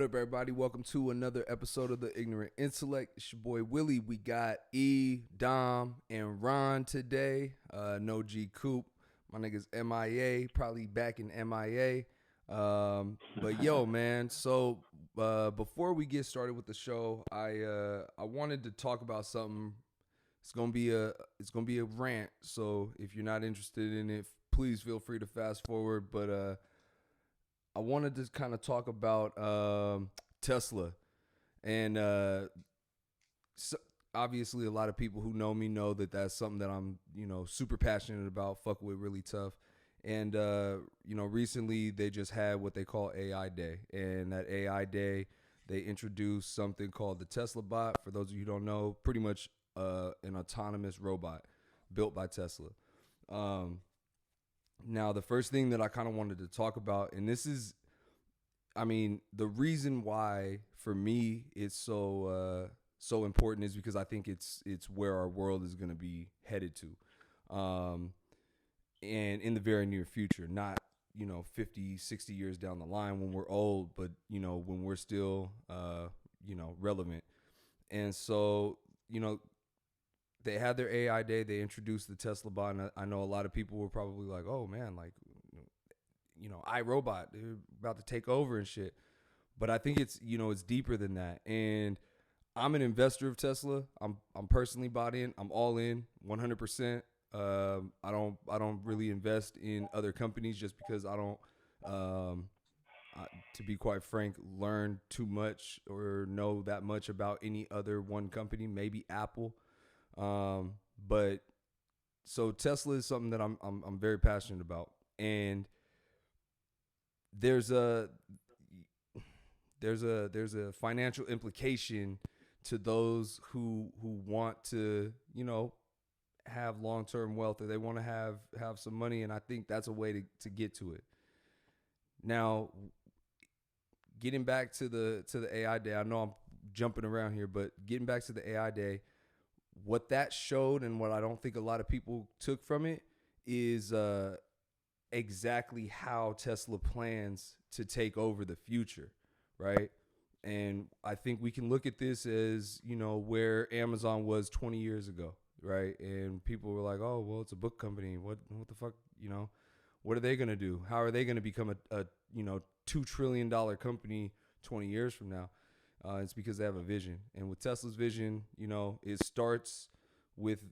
What up, everybody? Welcome to another episode of the Ignorant Intellect. It's your boy Willie. We got E, Dom, and Ron today. No G Coop. My nigga's MIA, probably back in MIA. But yo, man. So before we get started with the show, I wanted to talk about something. It's gonna be a rant. So if you're not interested in it, please feel free to fast forward. But I wanted to kind of talk about Tesla, and so obviously a lot of people who know me know that that's something that I'm super passionate about, fuck with really tough. And recently they just had what they call AI Day, and that AI Day they introduced something called the Tesla bot. For those of you who don't know, pretty much an autonomous robot built by Tesla. Now, the first thing that I kind of wanted to talk about, and this is, the reason why for me it's so important is because I think it's where our world is going to be headed to, and in the very near future, not 50, 60 years down the line when we're old, but when we're still relevant. And so they had their AI Day. They introduced the Tesla bot, and I know a lot of people were probably like, "Oh man, like, iRobot, they're about to take over and shit." But I think it's it's deeper than that. And I'm an investor of Tesla. I'm personally bought in. I'm all in, 100%. I don't really invest in other companies just because I don't, to be quite frank, learn too much or know that much about any other one company. Maybe Apple. But so Tesla is something that I'm very passionate about, and there's a financial implication to those who want to have long-term wealth, or they want to have some money, and I think that's a way to get to it. Now, getting back to the AI Day, I know I'm jumping around here, but getting back to the AI Day, what that showed and what I don't think a lot of people took from it is exactly how Tesla plans to take over the future, right? And I think we can look at this as, where Amazon was 20 years ago, right? And people were like, "Oh, well, it's a book company. What the fuck, what are they going to do? How are they going to become a $2 trillion company 20 years from now?" It's because they have a vision. And with Tesla's vision, it starts with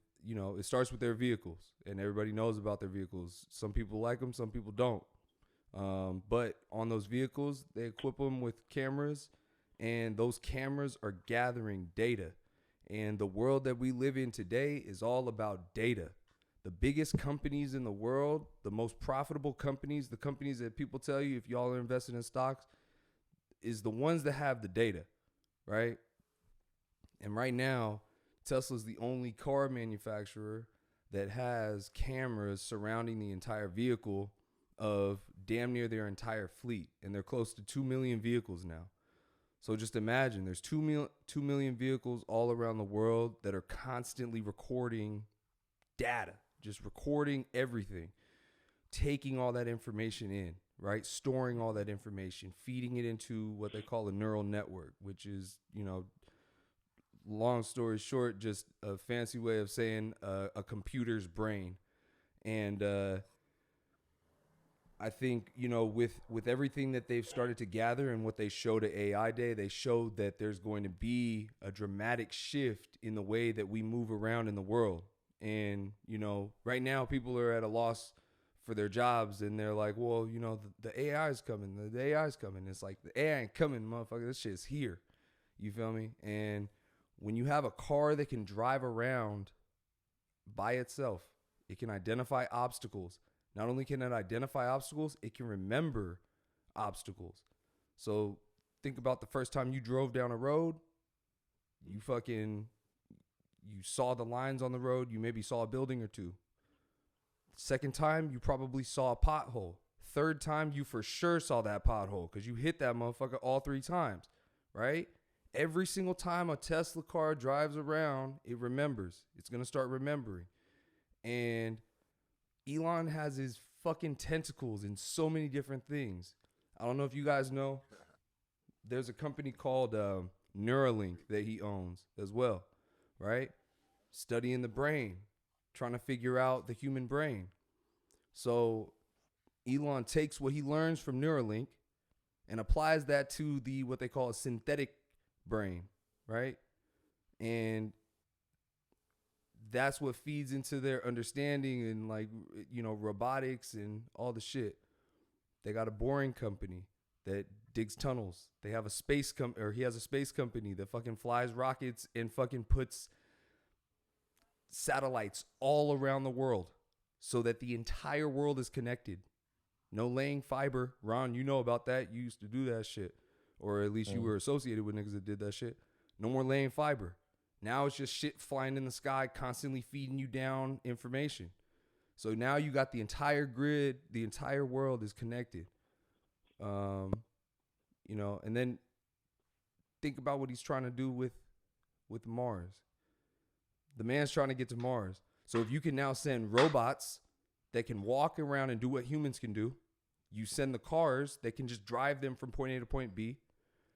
their vehicles, and everybody knows about their vehicles. Some people like them, some people don't. But on those vehicles, they equip them with cameras, and those cameras are gathering data. And the world that we live in today is all about data. The biggest companies in the world, the most profitable companies, the companies that people tell you if y'all are invested in stocks, is the ones that have the data. Right? And right now, Tesla's the only car manufacturer that has cameras surrounding the entire vehicle of damn near their entire fleet. And they're close to 2 million vehicles now. So just imagine there's 2 million vehicles all around the world that are constantly recording data, just recording everything, taking all that information in. Right? Storing all that information, feeding it into what they call a neural network, which is, long story short, just a fancy way of saying a computer's brain. And I think, with everything that they've started to gather and what they showed at AI Day, they showed that there's going to be a dramatic shift in the way that we move around in the world. And, right now people are at a loss for their jobs, and they're like, "Well, the AI is coming. The AI is coming." It's like, the AI ain't coming, motherfucker. This shit's here. You feel me? And when you have a car that can drive around by itself, it can identify obstacles. Not only can it identify obstacles, it can remember obstacles. So think about the first time you drove down a road. You saw the lines on the road. You maybe saw a building or two. Second time, you probably saw a pothole. Third time, you for sure saw that pothole because you hit that motherfucker all 3 times, right? Every single time a Tesla car drives around, it remembers. It's going to start remembering. And Elon has his fucking tentacles in so many different things. I don't know if you guys know. there's a company called Neuralink that he owns as well, right? Studying the brain, trying to figure out the human brain. So Elon takes what he learns from Neuralink and applies that to the what they call a synthetic brain, right? And that's what feeds into their understanding and like robotics and all the shit. They got a boring company that digs tunnels. They have a he has a space company that fucking flies rockets and fucking puts satellites all around the world so that the entire world is connected. No laying fiber. Ron, you know about that. You used to do that shit. Or at least you were associated with niggas that did that shit. No more laying fiber. Now it's just shit flying in the sky, constantly feeding you down information. So now you got the entire grid, the entire world is connected. And then think about what he's trying to do with Mars. The man's trying to get to Mars. So if you can now send robots that can walk around and do what humans can do, you send the cars that can just drive them from point A to point B.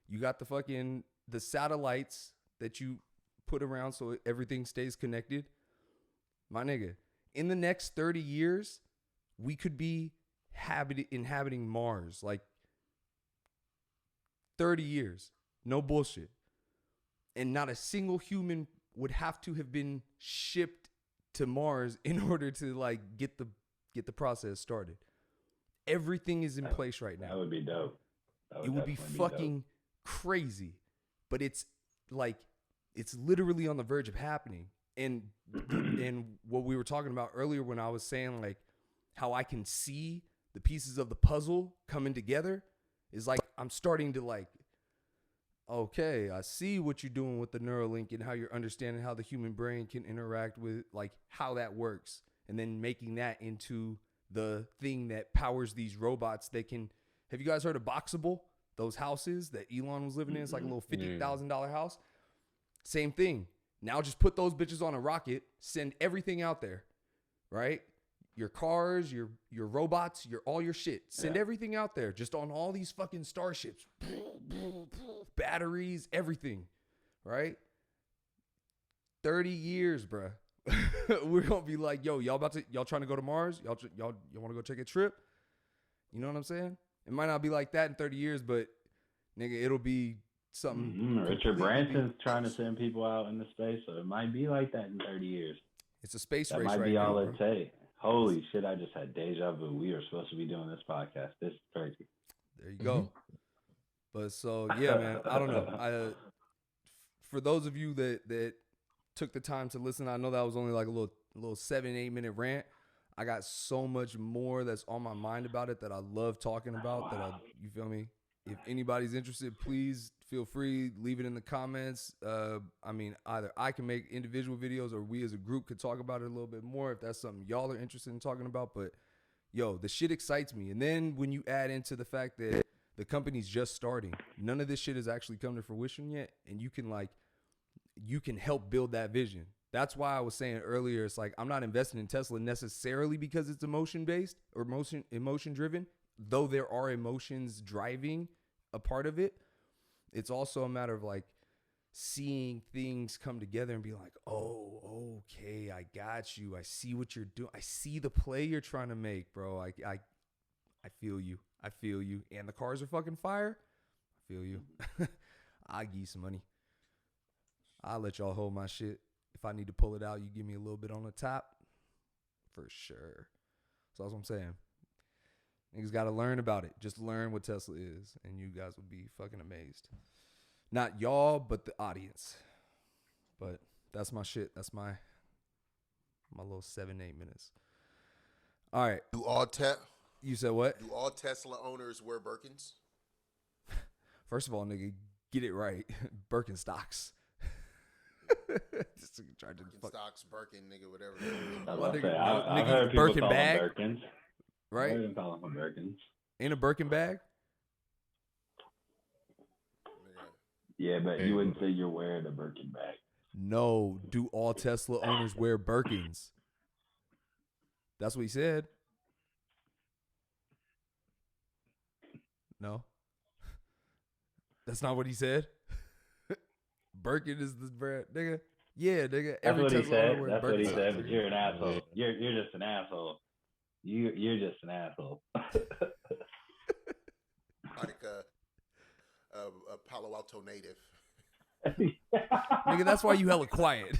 You got the satellites that you put around so everything stays connected. My nigga, in the next 30 years, we could be inhabiting Mars. Like 30 years. No bullshit. And not a single human would have to have been shipped to Mars in order to like get the process started. Everything is in place right now. That would be dope. It would be fucking crazy. But it's like it's literally on the verge of happening. And what we were talking about earlier when I was saying like how I can see the pieces of the puzzle coming together is like I'm starting to like, okay, I see what you're doing with the Neuralink and how you're understanding how the human brain can interact with like how that works, and then making that into the thing that powers these robots. They can. Have you guys heard of Boxable? Those houses that Elon was living in. It's like a little $50,000 house. Same thing. Now just put those bitches on a rocket, send everything out there, right? Your cars, your robots, all your shit. Send everything out there just on all these fucking starships. Batteries, everything, right? 30 years, bruh. We're going to be like, yo, y'all trying to go to Mars? Y'all want to go take a trip? You know what I'm saying? It might not be like that in 30 years, but nigga, it'll be something. Richard Branson's trying to send people out into space, so it might be like that in 30 years. It's a space that race might right be now, all bro. it takes. Holy shit, I just had deja vu. We are supposed to be doing this podcast. This is crazy. There you go. But so, yeah, man, I don't know. For those of you that took the time to listen, I know that was only like a little 7-8 minute rant. I got so much more that's on my mind about it that I love talking about. You feel me? If anybody's interested, please feel free, leave it in the comments. Either I can make individual videos or we as a group could talk about it a little bit more if that's something y'all are interested in talking about. But yo, the shit excites me. And then when you add into the fact that the company's just starting, none of this shit has actually come to fruition yet, and you can help build that vision. That's why I was saying earlier, it's like I'm not investing in Tesla necessarily because it's emotion based or emotion driven, though there are emotions driving a part of it. It's also a matter of like seeing things come together and be like, oh, okay, I got you. I see what you're doing. I see the play you're trying to make, bro. I feel you. I feel you. And the cars are fucking fire. I feel you. I'll give you some money. I'll let y'all hold my shit. If I need to pull it out, you give me a little bit on the top. For sure. So that's what I'm saying. Niggas got to learn about it. Just learn what Tesla is, and you guys will be fucking amazed. Not y'all, but the audience. But that's my shit. That's my little 7-8 minutes. All right. You said what? Do all Tesla owners wear Birkins? First of all, nigga, get it right. Birkenstocks. Just tried to Birkenstocks, Birkin, nigga, whatever. I've heard people Birkin call bag, them Birkins. right? I heard them call them Birkins. In a Birkin bag. Yeah, but you wouldn't say you're wearing a Birkin bag. No, do all Tesla owners wear Birkins? That's what he said. No. That's not what he said. Birkin is the brand, nigga. Yeah, nigga. That's what he Tesla said. owner wears That's what he Birkenstocks, said. But nigga. you're an asshole. Yeah. You're just an asshole. You're just an asshole. Like a Palo Alto native. Nigga, that's why you hella quiet.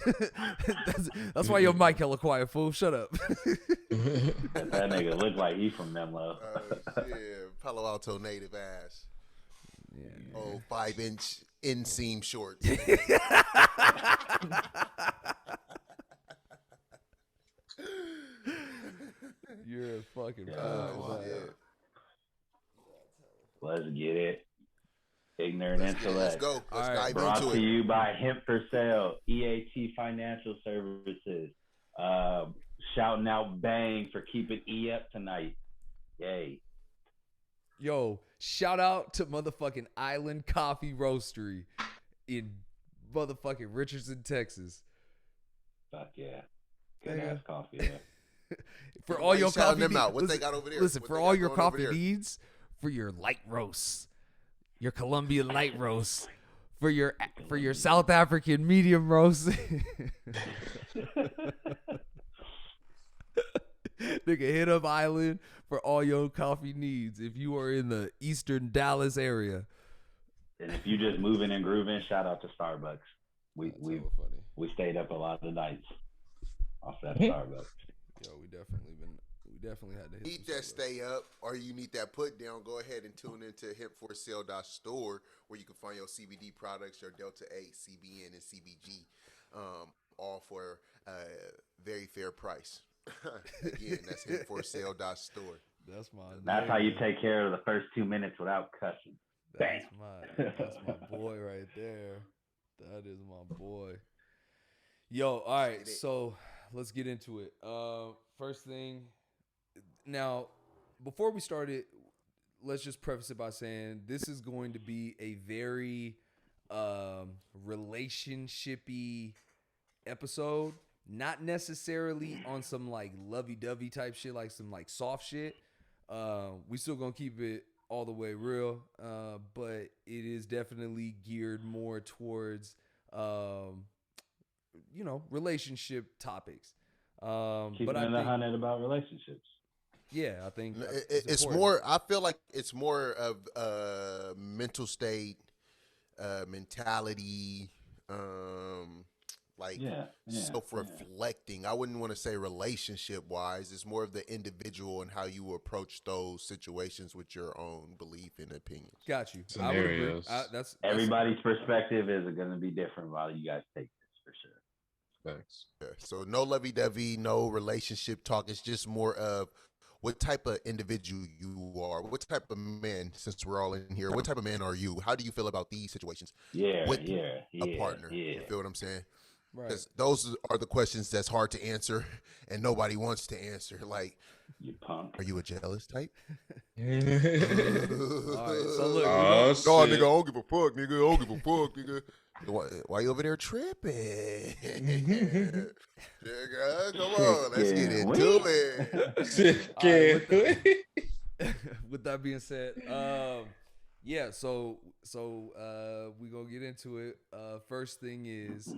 that's why your mic hella quiet, fool. Shut up. That nigga look like he from Menlo. Yeah, Palo Alto native ass. Yeah. Oh, 5-inch inseam shorts. You're a fucking Oh, fool. shit. Let's get it. Ignorant Let's Intellect. go. Let's All right. dive Brought into to it. you by Hemp for Sale, EAT Financial Services. Shouting out Bang for keeping E up tonight. Yay. Yo, shout out to motherfucking Island Coffee Roastery in motherfucking Richardson, Texas. Fuck yeah. Good Nigga. ass coffee, yeah. For Why all you your shouting coffee them needs, out? What they got over there? Listen, What for they all got your going over coffee there? needs, for your light roasts, your Colombian light roast, for your South African medium roast. Nigga, hit up Island for all your coffee needs if you are in the Eastern Dallas area. And if you just moving and grooving, shout out to Starbucks. We That's hella funny. we stayed up a lot of nights off that Starbucks. Yo, we definitely had to hit Need some that Starbucks. stay up, or you need that put down, go ahead and tune into hempforsale.store, where you can find your CBD products, your Delta 8, CBN, and CBG, all for a very fair price. Again, that's hempforsale.store. That's my That's how you nigga. take care of the first 2 minutes without cussing. That's my boy right there. That is my boy. Yo, all right, Get it. so let's get into it. First thing, now, before we start it, let's just preface it by saying this is going to be a very relationshipy episode. Not necessarily on some like lovey-dovey type shit, like some like soft shit. We still gonna keep it all the way real, but it is definitely geared more towards relationship topics. Keeping But I it think, 100 about relationships. yeah, I think It's important. more. I feel like it's more of mental state, mentality, like Yeah. self-reflecting. I wouldn't want to say relationship-wise. It's more of the individual and how you approach those situations with your own belief and opinion. Got you. Scenarios. I would agree. That's Everybody's perspective is going to be different while you guys take this for sure. Thanks. Yeah. So no lovey-dovey, no relationship talk. It's just more of what type of individual you are. What type of man, since we're all in here, what type of man are you? How do you feel about these situations Yeah, with yeah, a partner? yeah. You feel what I'm saying? right. Because those are the questions that's hard to answer and nobody wants to answer. Like, You punk. are you a jealous type? All right, so look, Oh, No, shit. nigga, I don't give a fuck, nigga. I don't give a fuck, nigga. Why you over there tripping? Nigga, come on, let's get Chicken into wing. it. with that being said, yeah, so we gonna get into it. First thing is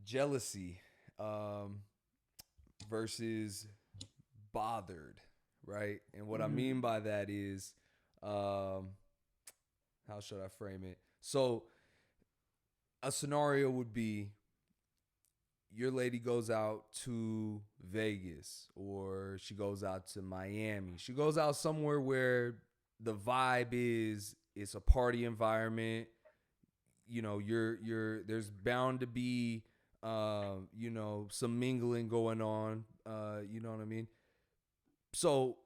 jealousy versus bothered, right? And what I mean by that is, how should I frame it? So a scenario would be your lady goes out to Vegas or she goes out to Miami. She goes out somewhere where the vibe is it's a party environment. You know, there's bound to be some mingling going on. You know what I mean? So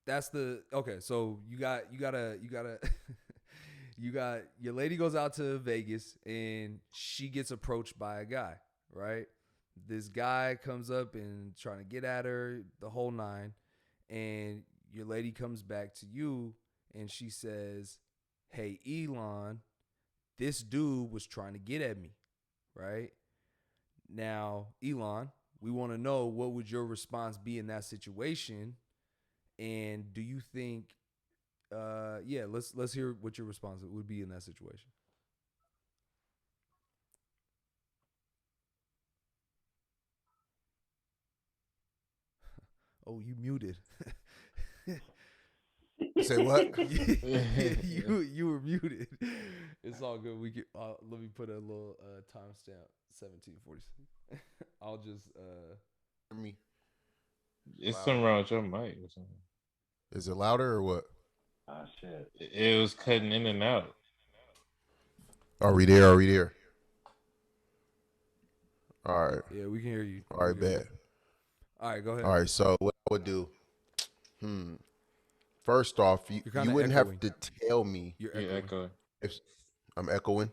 that's so you got you got your lady goes out to Vegas and she gets approached by a guy, right? This guy comes up and trying to get at her, the whole nine, and your lady comes back to you and she says, "Hey, Elon, this dude was trying to get at me," right? Now, Elon, we want to know what would your response be in that situation, and do you think Yeah, let's hear what your response would be in that situation. Oh, you muted. Say what? you were muted. It's all good. We can let me put a little timestamp 1746. I'll just Me. It's something wrong with your mic or something. Is it louder or what? Oh shit. It was cutting in and out. Are we there? Are we there? All right. yeah, we can hear you. All right, bet. All right, go ahead. All right. So what I would do? First off, you wouldn't echoing. have to tell me You're Yeah, echoing. echo. if I'm echoing.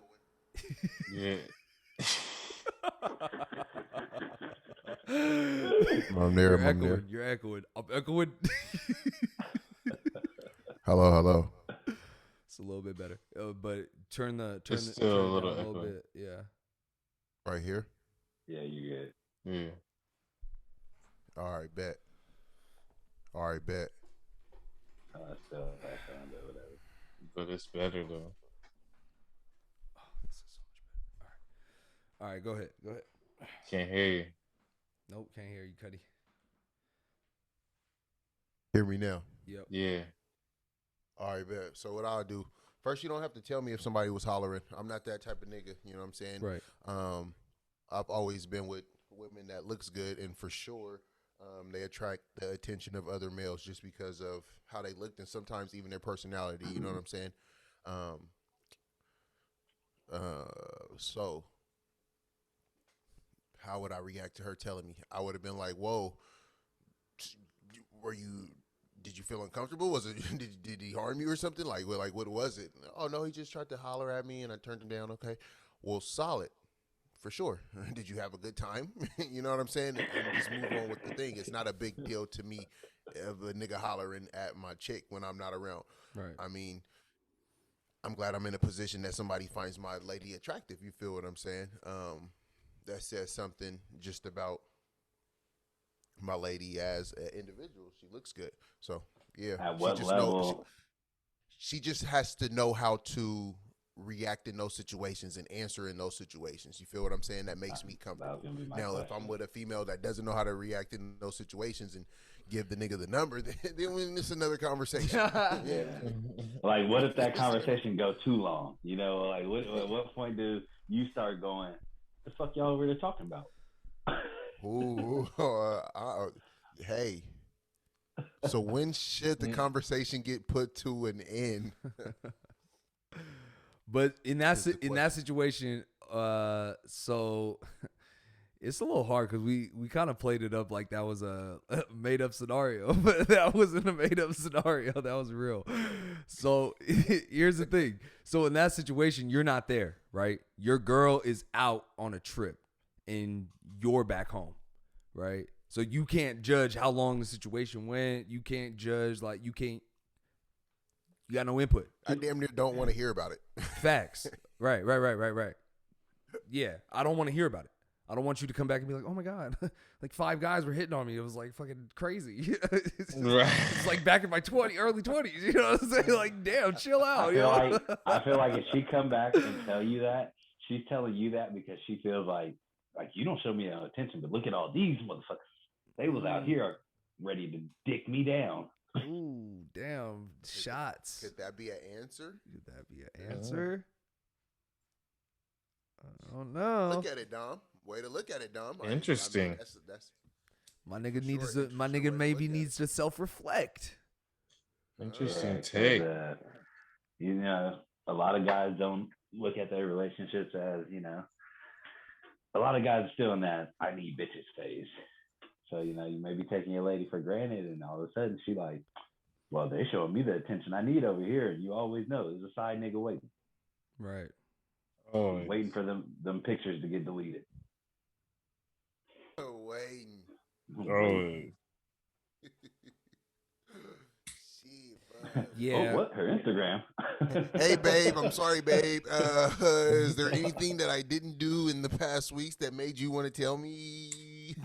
Yeah. I'm there. You're I'm echoing. there. You're echoing. I'm echoing. Hello. It's a little bit better, but turn It's it still a little down a little echoing. bit. Yeah. Right here. Yeah, you good. Yeah. All right, bet. All right, bet. Still that sound or whatever. But it's better though. Oh, this is so much better. All right. Go ahead. Go ahead. Can't hear you. Nope, can't hear you, Cuddy. Hear me now. Yep. Yeah. All right, bet. So what I'll do first, you don't have to tell me if somebody was hollering. I'm not that type of nigga. You know what I'm saying? Right. I've always been with women that looks good, and for sure, they attract the attention of other males just because of how they looked and sometimes even their personality. You know what I'm saying? So how would I react to her telling me? I would have been like, "Whoa, did you feel uncomfortable? Was it did he harm you or something? Like what was it? Oh no, he just tried to holler at me and I turned him down. Okay, well, solid for sure. Did you have a good time? You know what I'm saying? And just move on with the thing. It's not a big deal to me of a nigga hollering at my chick when I'm not around. Right. I mean, I'm glad I'm in a position that somebody finds my lady attractive. You feel what I'm saying? That says something just about my lady as an individual. She looks good. So yeah. At what level? She just has to know how to react in those situations and answer in those situations. You feel what I'm saying? That makes me comfortable. Now, if I'm with a female that doesn't know how to react in those situations and give the nigga the number, then it's another conversation. Yeah. Like, what if that conversation go too long? You know, like, at what point do you start going, the fuck y'all over there talking about? Ooh, hey. So when should the conversation get put to an end? But in that situation, so it's a little hard because we kind of played it up like that was a made up scenario, but that wasn't a made up scenario. That was real. So here's the thing. So in that situation, you're not there, right? Your girl is out on a trip and you're back home, right? So you can't judge how long the situation went. You can't judge, you got no input. I damn near don't want to hear about it. Facts. Right. Yeah, I don't want to hear about it. I don't want you to come back and be like, oh my God, like 5 guys were hitting on me. It was like fucking crazy. It's like back in my early 20s. You know what I'm saying? Like, damn, chill out. I feel like if she come back and tell you that, she's telling you that because she feels like you don't show me no attention, but look at all these motherfuckers. They was out here ready to dick me down. Ooh, damn. Shots. Could that be an answer? I don't know. Look at it, Dom. Way to look at it, Dom. Interesting. I mean, that's my nigga maybe needs to self-reflect. Interesting take. You know, a lot of guys don't look at their relationships as, you know, a lot of guys are still in that I need bitches phase. So, you know, you may be taking your lady for granted and all of a sudden she like, well, they showing me the attention I need over here. And you always know there's a side nigga waiting. Right. Oh, waiting for them pictures to get deleted. Waiting. Oh. Yeah. Oh, what? Her Instagram. Hey, babe. I'm sorry, babe. Is there anything that I didn't do in the past weeks that made you want to tell me?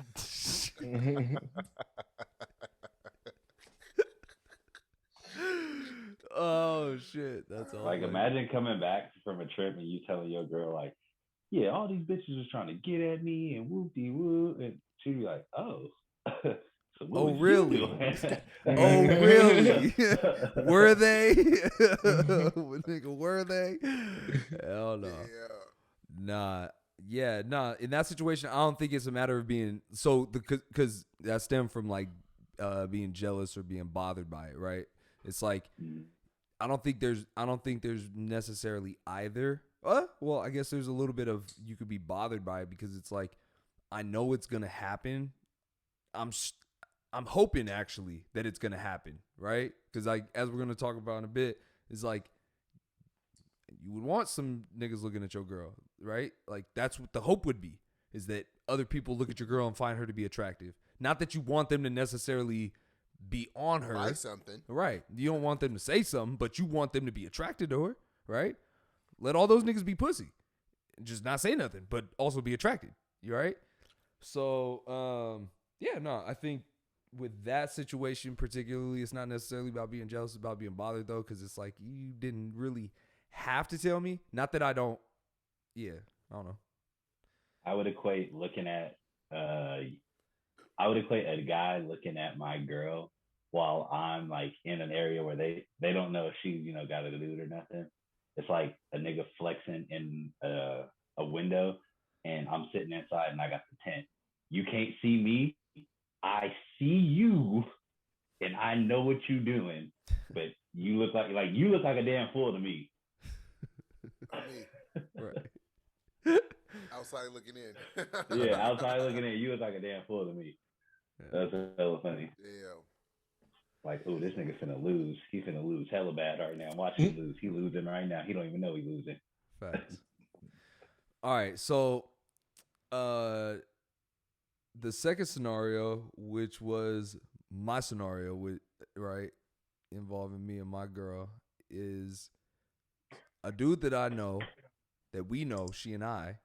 Oh shit, that's all. Like, funny. imagine coming back from a trip and you telling your girl like, "Yeah, all these bitches was trying to get at me and whoop de whoop," and she'd be like, "Oh, so what Oh was you really? doing?" Oh really? Were they? Nigga, were they? Hell no. Yeah. Nah. Yeah, nah. In that situation, I don't think it's a matter of being so because that stemmed from like being jealous or being bothered by it, right? It's like I don't think there's necessarily either. Well, I guess there's a little bit of you could be bothered by it because it's like I know it's gonna happen. I'm I'm hoping actually that it's gonna happen, right? Because like as we're gonna talk about in a bit, it's like you would want some niggas looking at your girl, right? Like that's what the hope would be, is that other people look at your girl and find her to be attractive. Not that you want them to necessarily be on her. Buy something. Right. You don't want them to say something, but you want them to be attracted to her, right? Let all those niggas be pussy. Just not say nothing, but also be attracted. You right? So, yeah, no, I think with that situation particularly, it's not necessarily about being jealous, it's about being bothered though, because it's like you didn't really have to tell me. Not that I don't. Yeah, I don't know. I would equate a guy looking at my girl while I'm like in an area where they don't know if she got a dude or nothing. It's like a nigga flexing in a window, and I'm sitting inside and I got the tent. You can't see me. I see you, and I know what you doing. But you look like a damn fool to me. Me. Right. Outside looking in. Yeah, outside looking in, you look like a damn fool to me. That's hella funny. Yeah. Like, oh, this nigga finna lose. He finna lose hella bad right now. Watch him lose. He losing right now. He don't even know he losing. Facts. All right, so the second scenario, which was my scenario with right involving me and my girl, is a dude that I know, that we know, she and I,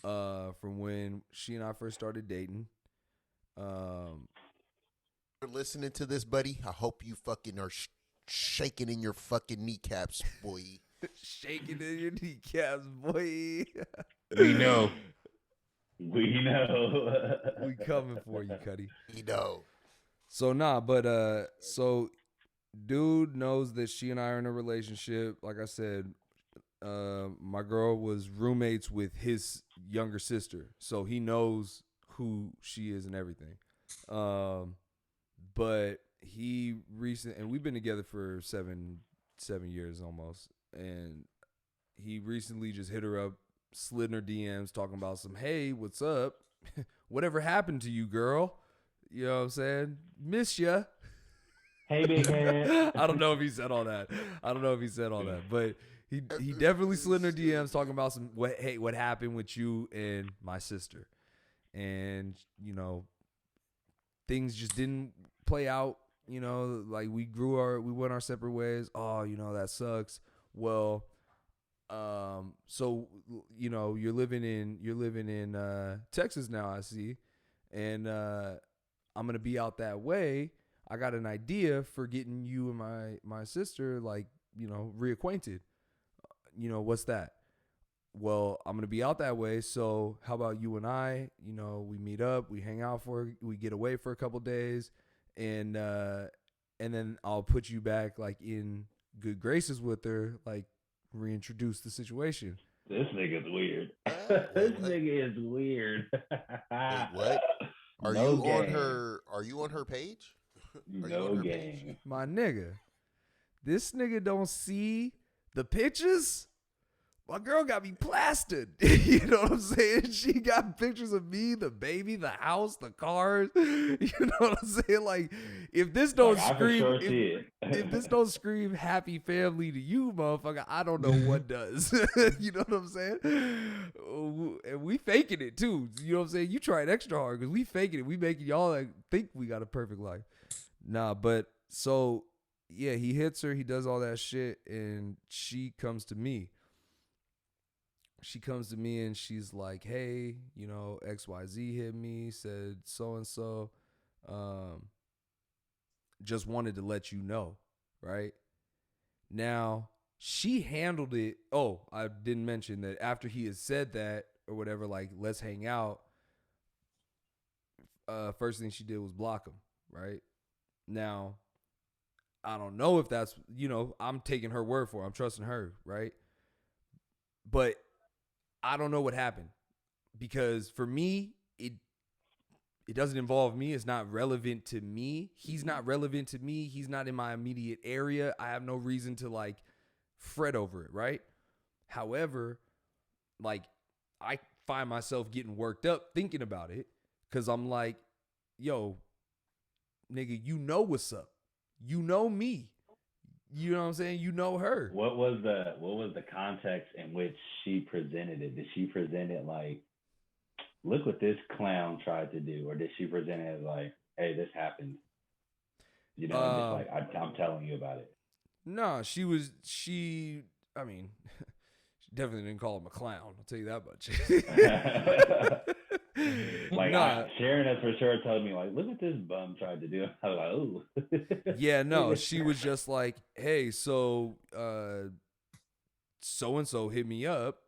from when she and I first started dating. You're listening to this, buddy. I hope you fucking are shaking in your fucking kneecaps, boy. Shaking in your kneecaps, boy. We know. We know. We coming for you, Cuddy. You know. So so dude knows that she and I are in a relationship. Like I said, my girl was roommates with his younger sister, so he knows who she is and everything. But and we've been together for seven years almost, and he recently just hit her up, slid in her DMs, talking about some, hey, what's up? Whatever happened to you, girl? You know what I'm saying? Miss ya. Hey, big head. I don't know if he said all that. But he definitely slid in her DMs talking about some, what happened with you and my sister, and things just didn't play out. Like we went our separate ways. Oh, that sucks. Well, so you're living in Texas now, I see, and I'm gonna be out that way. I got an idea for getting you and my sister reacquainted. What's that? Well, I'm gonna be out that way, so how about you and I? We meet up, we hang out we get away for a couple days, and then I'll put you back like in good graces with her, like reintroduce the situation. This nigga's weird. Wait, This what? nigga is weird. Wait, what? Are No you game. on her page? No game. My nigga, this nigga don't see the pictures. My girl got me plastered. You know what I'm saying? She got pictures of me, the baby, the house, the cars. You know what I'm saying? Like, if this don't Like, I for scream, sure see it. if this don't scream happy family to you, motherfucker, I don't know what does. You know what I'm saying? And we faking it too. You know what I'm saying? You trying extra hard because we faking it. We making y'all like think we got a perfect life. Nah, but so yeah, he hits her, he does all that shit, and she comes to me. And she's like, hey, XYZ hit me, said so-and-so, just wanted to let you know, right? Now, she handled it. Oh, I didn't mention that after he had said that or whatever, like, let's hang out, first thing she did was block him, right? Now, I don't know if that's, I'm taking her word for it. I'm trusting her, right? But I don't know what happened because for me, it doesn't involve me. It's not relevant to me. He's not relevant to me. He's not in my immediate area. I have no reason to like fret over it, right? However, like I find myself getting worked up thinking about it because I'm like, yo, nigga, you know what's up. You know me. You know what I'm saying? You know her. What was the context in which she presented it? Did she present it like, look what this clown tried to do, or did she present it as like, hey, this happened? Just like I'm telling you about it. No, she I mean, she definitely didn't call him a clown. I'll tell you that much. Like Sharon has for sure told me, like, look what this bum tried to do. I was like, oh. Yeah, no, she was just like, hey, so and so hit me up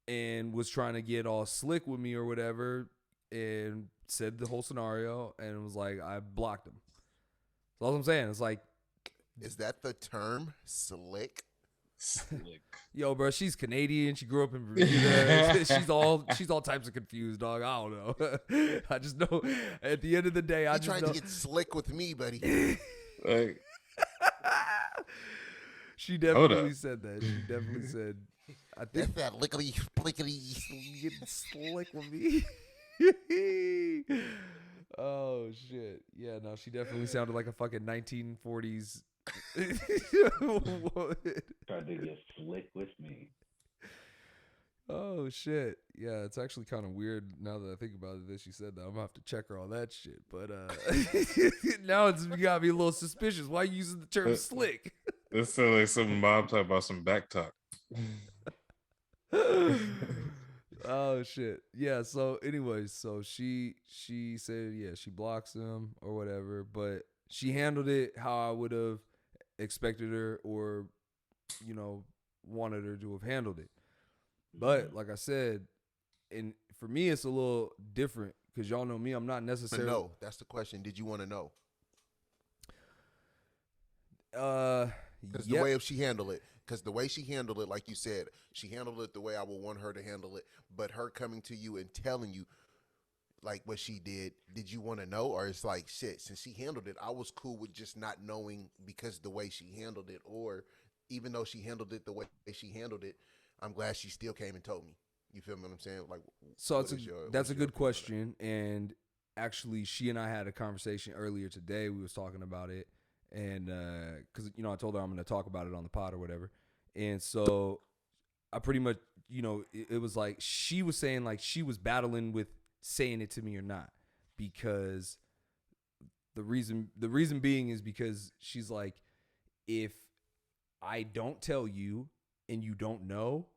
and was trying to get all slick with me or whatever, and said the whole scenario and was like, I blocked him. That's all I'm saying. It's like, is that the term, slick? Slick. Yo, bro, she's Canadian. She grew up in Bermuda. she's all types of confused, dog. I don't know. I just know at the end of the day, I just trying know. to get slick with me, buddy. Like, she definitely said that. She definitely said, I think that's that lickety plickety. You getting slick with me. Oh shit. Yeah, no, she definitely sounded like a fucking 1940s. Tried to get slick with me. Oh shit. Yeah, it's actually kind of weird now that I think about it that she said that. I'm gonna have to check her on that shit. But now it's got me a little suspicious. Why are you using the term slick? That sounds like some mom talk about some back talk. Oh shit. Yeah, so anyways, so she said, yeah, she blocks him or whatever, but she handled it how I would have expected her or wanted her to have handled it. But like I said, and for me it's a little different because y'all know me, I'm not necessarily. No, that's the question. Did you want to know? Because the way she handled it. Because the way she handled it, like you said, she handled it the way I would want her to handle it. But her coming to you and telling you, like what she did you want to know? Or it's like, shit, since she handled it, I was cool with just not knowing because the way she handled it. Or even though she handled it the way she handled it, I'm glad she still came and told me. You feel me what I'm saying? Like, so that's a good question. And actually, she and I had a conversation earlier today. We was talking about it. And because I told her I'm going to talk about it on the pod or whatever, and so I pretty much it was like she was saying like she was battling with saying it to me or not, because the reason being is because she's like, if I don't tell you and you don't know,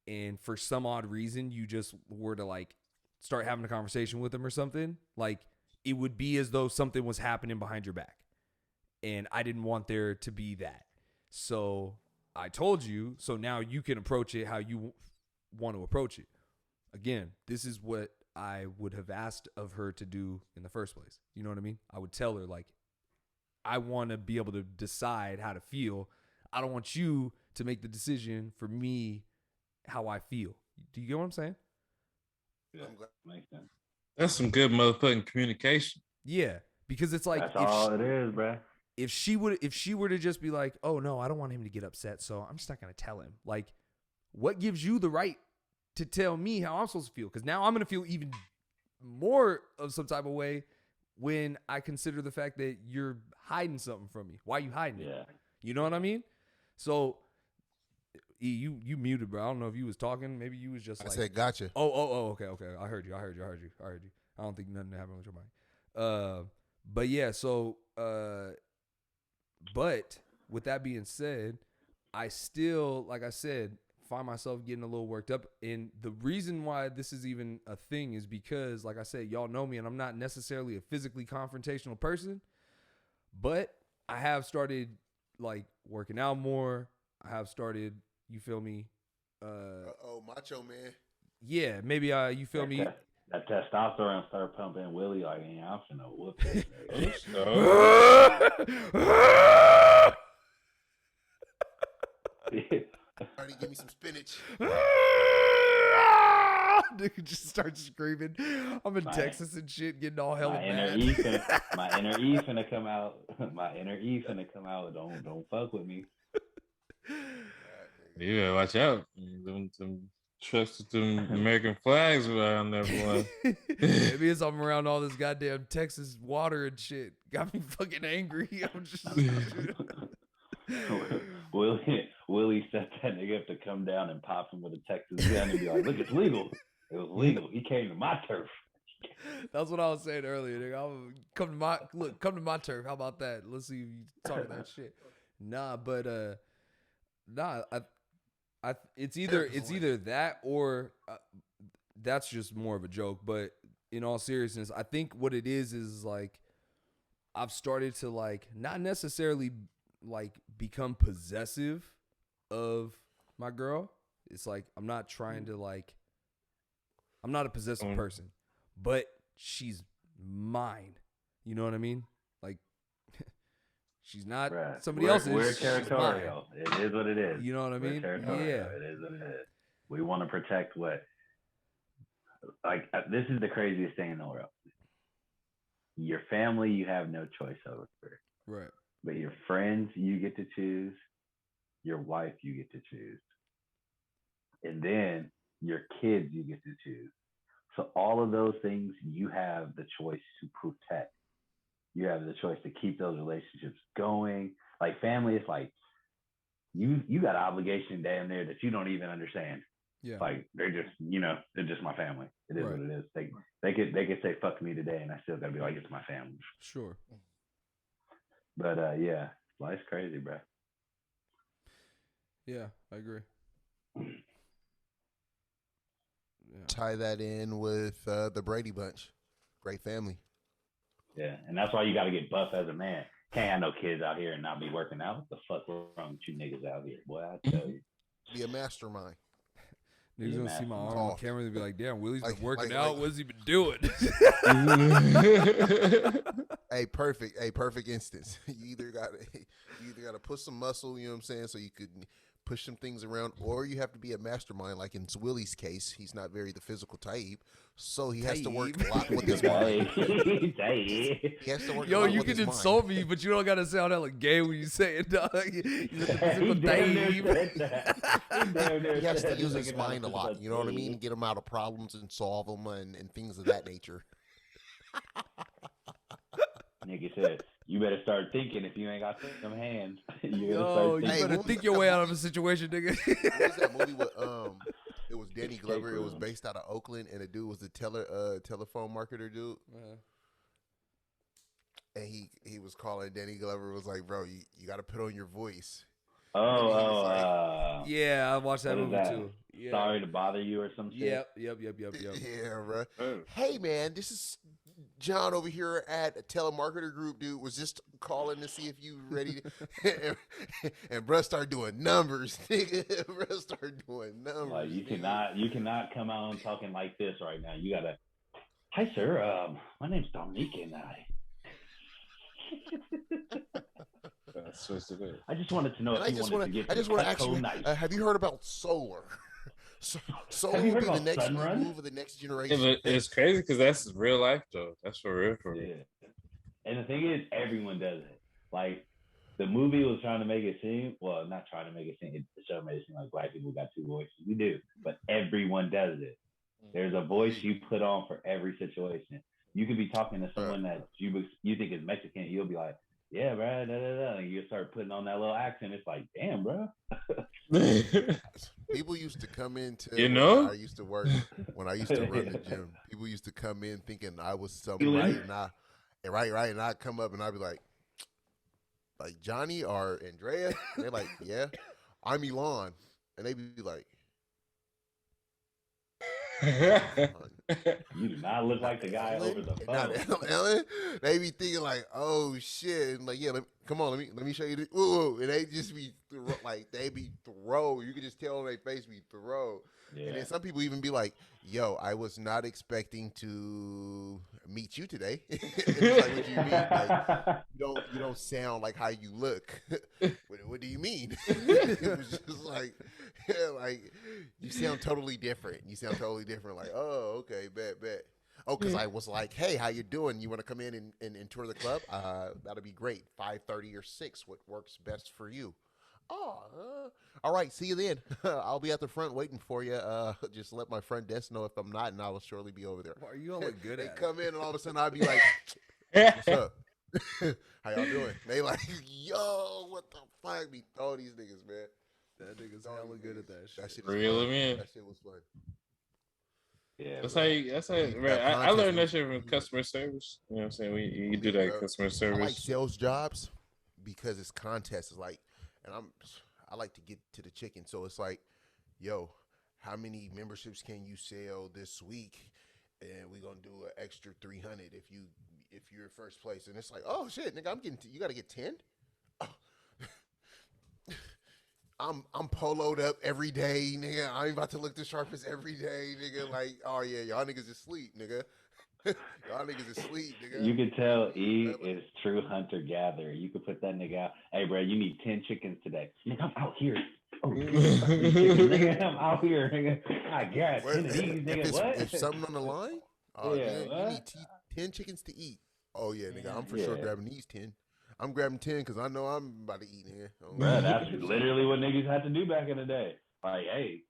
and for some odd reason you just were to like start having a conversation with him or something, like it would be as though something was happening behind your back. And I didn't want there to be that. So I told you, so now you can approach it how you want to approach it. Again, this is what I would have asked of her to do in the first place. You know what I mean? I would tell her, like, I want to be able to decide how to feel. I don't want you to make the decision for me how I feel. Do you get what I'm saying? Yeah, makes sense. That's some good motherfucking communication. Yeah, because it's like that's all it is, bruh. If she were to just be like, oh no, I don't want him to get upset, so I'm just not gonna tell him. Like, what gives you the right to tell me how I'm supposed to feel? Because now I'm gonna feel even more of some type of way when I consider the fact that you're hiding something from me. Why are you hiding it? Yeah. You know what I mean? So you muted, bro. I don't know if you was talking. Maybe you was just I like, said, gotcha. Oh, okay. I heard you. I don't think nothing happened with your mic. But yeah, so but with that being said, I still, like I said, find myself getting a little worked up. And the reason why this is even a thing is because, like I said, y'all know me and I'm not necessarily a physically confrontational person, but I have started like working out more. I have started, you feel me? Macho Man. Yeah, maybe you feel me? That testosterone start pumping. Willie like, yeah, I'm finna whoop this nigga. Already give me some spinach. Nigga just starts screaming. I'm in Texas and shit, getting all hella my inner mad. my inner E finna come out. My inner E finna come out. Don't fuck with me. You better watch out. Them trucks with them American flags around there, boy. Maybe it's I'm around all this goddamn Texas water and shit. Got me fucking angry. I'm just. Willie set that nigga up to come down and pop him with a Texas gun and be like, "Look, it's legal. It was legal. He came to my turf." That's what I was saying earlier, nigga. Come to my turf. How about that? Let's see if you talking that shit. Nah, but it's either that or that's just more of a joke. But in all seriousness, I think what it is like I've started to like not necessarily like become possessive of my girl. It's like I'm not trying to like. I'm not a possessive person, but she's mine. You know what I mean? Like, she's not somebody else's. We're territorial. It is what it is. You know what I mean? Yeah. It is what it is. We want to protect what? Like, this is the craziest thing in the world. Your family, you have no choice over. Right. But your friends, you get to choose. Your wife, you get to choose. And then your kids, you get to choose. So all of those things, you have the choice to protect. You have the choice to keep those relationships going. Like family, it's like you got an obligation damn near that you don't even understand. Yeah. Like they're just my family. It is what it is. They could say fuck me today, and I still gotta be like, it's my family. Sure. But yeah, life's crazy, bro. Yeah, I agree. Yeah. Tie that in with the Brady Bunch. Great family. Yeah, and that's why you got to get buff as a man. Can't have no kids out here and not be working out. What the fuck wrong with you niggas out here, boy? I tell you. Be a mastermind. Niggas gonna see my arm on camera and be like, "Damn, Willie's been working out. Like, what's he been doing?" Perfect instance. You either gotta put some muscle, you know what I'm saying, so you could push some things around, or you have to be a mastermind. Like in Willie's case, he's not very the physical type, so he has to work a lot with his mind. He has to work. Yo, you can insult me, but you don't gotta sound hella gay when you say it, dog. He has to use his mind a lot. You know what I mean? Get him out of problems and solve them and things of that nature. Nigga said, you better start thinking if you ain't got them hands. You better think your way out of a situation, nigga. What was that movie with it was Danny Glover. It was based out of Oakland, and the dude was the telephone marketer dude. And he was calling Danny Glover, was like, bro, you got to put on your voice. Yeah, I watched that movie too. Yeah. Sorry to bother you or some shit. Yep. Yeah, bro. Hey, man, this is John over here at a telemarketer group, dude. Was just calling to see if you ready to and bruh start doing numbers, nigga. Bruh start doing numbers. Like you cannot come out and talking like this right now. You gotta, hi sir, my name's Dominique and I just wanted to know if you wanted to get have you heard about solar? Solar will be the next move of the next generation. Yeah, but it's crazy because that's real life, though. That's for real. Yeah. And the thing is, everyone does it. Like, the movie was trying to make it seem, well, not trying to make it seem, the show made it seem like black people got two voices. We do, but everyone does it. There's a voice you put on for every situation. You could be talking to someone that you think is Mexican, you'll be like, yeah, bro, and you start putting on that little accent. It's like, damn, bro. People used to come into, when I used to run the gym. People used to come in thinking I was somebody, and I'd come up and I'd be like Johnny or Andrea. And they're like, yeah, I'm Elon, and they'd be like, you do not look like the guy over the phone. Ellen, they be thinking like, oh shit, and like, yeah, Come on, let me show you this. Ooh, and they just be like they be throw. You can just tell on their face be throw. Yeah. And then some people even be like, "Yo, I was not expecting to meet you today." And it's like, what do you mean? Like, you don't sound like how you look. What do you mean? It was just like, yeah, like you sound totally different. You sound totally different. Like, oh, okay, bet. Oh, because I was like, hey, how you doing? You want to come in and tour the club? That'll be great. 5:30 or 6. What works best for you? Oh, all right. See you then. I'll be at the front waiting for you. Just let my friend Des know if I'm not, and I will surely be over there. Why are you all look good They at come it? in, and all of a sudden I'll be like, what's up? How y'all doing? They like, yo, what the fuck? Be throw these niggas, man. That nigga's hella good at that shit. That shit Reel was him fun. in. That shit was fun. Yeah, That's bro. how you. That's how. You Right. have I learned that contests, shit from customer service. You know what I'm saying? You do Yeah, that bro. customer I service. like sales jobs because it's contests. It's like, and I like to get to the chicken. So it's like, yo, how many memberships can you sell this week? And we're gonna do an extra 300 if you're first place. And it's like, oh shit, nigga, you gotta get 10. Oh. I'm poloed up every day, nigga. I ain't about to look the sharpest every day, nigga. Like, oh yeah, y'all niggas is sleep, nigga. Y'all niggas is sleep, nigga. You could tell E is true hunter gatherer. You could put that nigga out. Hey, bro, you need 10 chickens today. Nigga, I'm out here. Oh, chickens, nigga, I'm out here, nigga. I got 10 of these, nigga. What? If something on the line, oh Yeah, nigga, you what? need 10 chickens to eat. Oh yeah, nigga, I'm for Yeah. sure grabbing these 10. I'm grabbing 10 because I know I'm about to eat, nigga. Oh, Bro, that's literally what niggas had to do back in the day. Like, hey,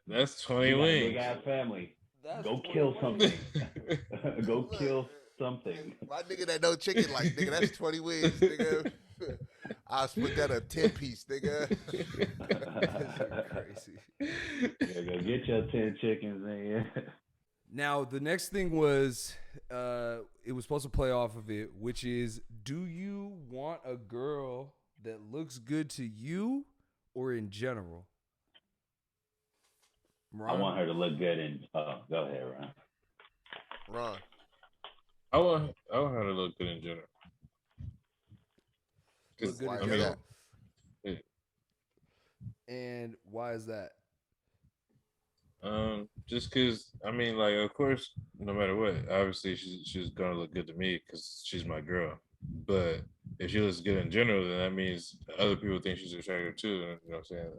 That's 20 you got a wings. big ass family. That's Go 20 kill wings. something. Go Look, kill something. My nigga that know chicken, like, nigga, that's 20 wings, nigga. I'll split that a 10 piece, nigga. Crazy. Yeah, go get your 10 chickens, nigga. Now the next thing was, it was supposed to play off of it, which is, do you want a girl that looks good to you or in general? I want her to look good and go ahead, Ron. Ron. I want her to look good in general. Look good Why in is general. Yeah. And why is that? Just because I mean, like, of course, no matter what, obviously she's gonna look good to me because she's my girl. But if she looks good in general, then that means other people think she's attractive too. You know what I'm saying?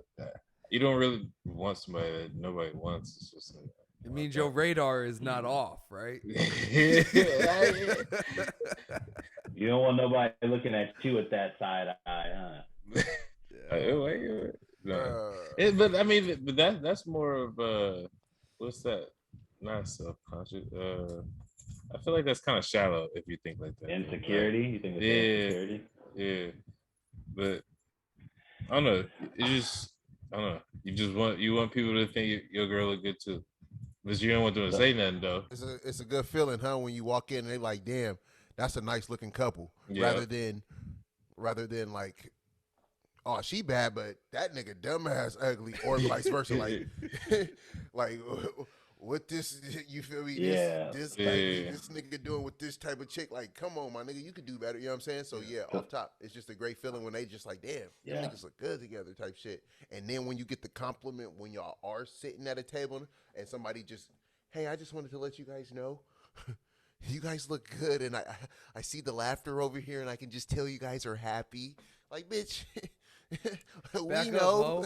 You don't really want somebody that nobody wants. It's just like, It means your radar is not off, right? yeah. You don't want nobody looking at you with that side eye, huh? No. But I mean, but that's more of what's that? Not self-conscious. I feel like that's kind of shallow if you think like that. Insecurity? You think it's insecurity? Yeah. But I don't know. It just I don't know. You want people to think your girl look good too. But you don't want them to say nothing though. It's a good feeling, huh? When you walk in and they like, damn, that's a nice looking couple. Yeah. Rather than like, oh, she bad, but that nigga dumbass ugly, or vice versa. Like, like what this? You feel me? Yeah. This nigga doing with this type of chick. Like, come on, my nigga, you could do better. You know what I'm saying? So yeah, off top, it's just a great feeling when they just like, damn, them niggas look good together, type shit. And then when you get the compliment when y'all are sitting at a table and somebody just, hey, I just wanted to let you guys know. You guys look good, and I see the laughter over here, and I can just tell you guys are happy. Like, bitch, we know.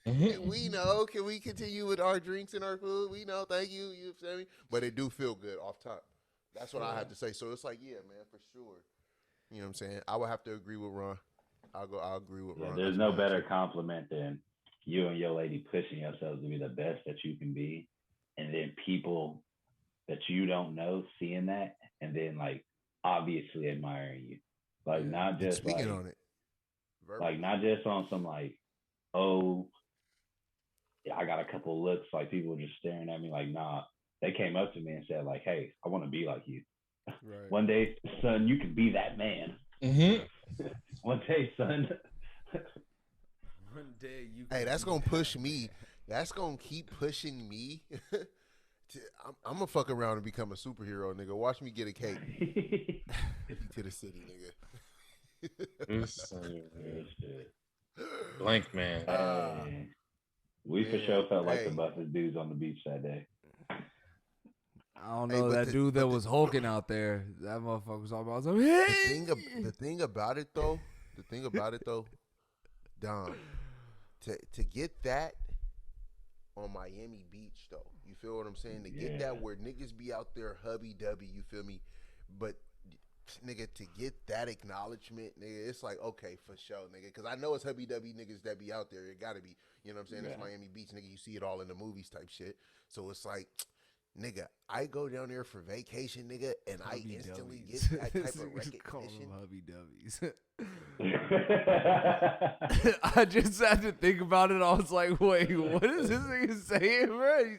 We know. Can we continue with our drinks and our food? We know. Thank you. You feel me? But it do feel good off top. That's what I have to say. So it's like, yeah, man, for sure. You know what I'm saying? I would have to agree with Ron. I'll agree with Ron. There's no better compliment than you and your lady pushing yourselves to be the best that you can be, and then people that you don't know seeing that, and then like obviously admiring you, like not just speaking like, on it, like not just on some like, oh, yeah, I got a couple looks, like people just staring at me, like, nah, they came up to me and said like, hey, I want to be like you. Right. One day, son, you can be that man. Mm-hmm. One day, son. One day you. Hey, that's gonna push me. That's gonna keep pushing me. I'm gonna fuck around and become a superhero, nigga. Watch me get a cake. To the city, nigga. This Real shit. blank man. Hey, we for Man, sure felt like the hey. buffest dudes on the beach that day. I don't Hey, know but that the- dude but that the- was hulking out there. That motherfucker was all about some. the thing about it though, Dom, to get that on Miami Beach though, you feel what I'm saying? To get Yeah. that where niggas be out there hubby dubby, you feel me? But nigga, to get that acknowledgement, nigga, it's like okay for sure, nigga. Because I know it's hubby dubby niggas that be out there. It gotta be, you know what I'm saying? It's Yeah. Miami Beach, nigga. You see it all in the movies type shit. So it's like, nigga, I go down there for vacation, nigga, and I instantly get that type of recognition. Hubby dubbies. I just had to think about it. I was like, wait, what is this nigga saying, bro?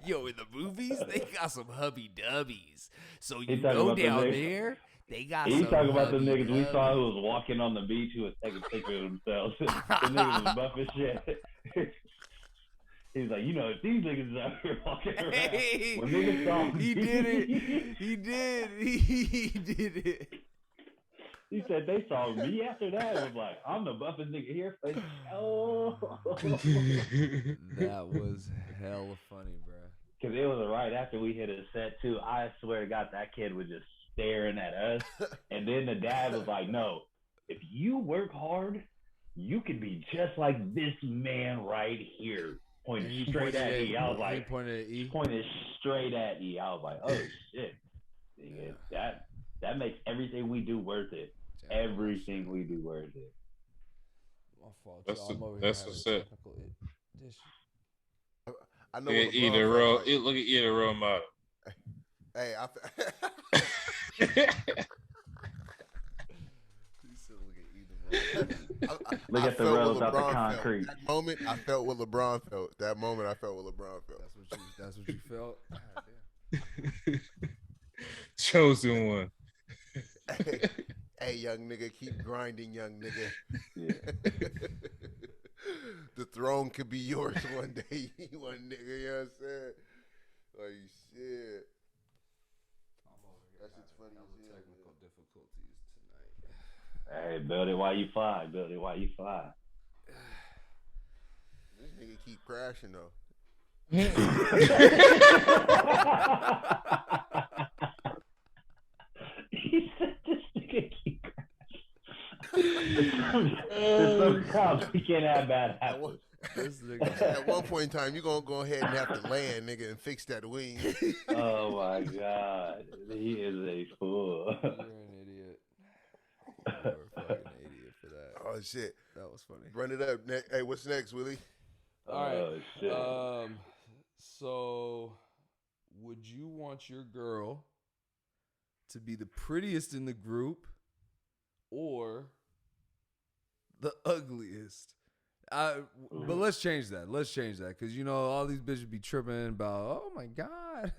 Yo, in the movies, they got some hubby dubbies. So you talking go about the down niggas- there, they got He some talking about the hubby niggas we saw who dubbies. was walking on the beach who was taking pictures of themselves. The niggas was buff as shit. He's like, you know, if these niggas is out here walking around. Hey, When niggas saw he me- did it. He did. He did it. He said they saw me after that. It was like, I'm the buffest nigga here. Oh. That was hella funny, bro. Because it was right after we hit a set, too. I swear to God, that kid was just staring at us. And then the dad was like, no, if you work hard, you could be just like this man right here. And Pointed he straight pointed at E. I was he like, pointed at E. pointed straight at E. I was like, oh, shit. Nigga, that makes everything we do worth it. Damn, Everything we do worth it. My fault. That's y'all. I'm over that's here what's having up. technical issue. I know Look what at either LeBron role. felt like. Look at either role model. Hey, He said, "Look at either." Look at the felt road what without the LeBron felt. concrete. That moment, I felt what LeBron felt. That moment, I felt what LeBron felt. That's what you felt. God, damn. Chosen one. Hey, young nigga, keep grinding, young nigga. Yeah. The throne could be yours one day, one nigga. You know what I'm saying? Like shit. That shit's funny as hell. Technical difficulties tonight. Hey, build it while you fly. Build it while you fly. This nigga keep crashing though. He said this nigga keep There's some cops we can't have bad At one, apples. This nigga. at one point in time, you gonna go ahead and have to land, nigga, and fix that wing. Oh my god. He is a fool. You're an idiot. You're a fucking idiot for that. Oh shit! That was funny. Run it up. Hey, what's next, Willie? All right. Oh shit. So would you want your girl to be the prettiest in the group or the ugliest? But let's change that. Because, you know, all these bitches be tripping about, oh, my God.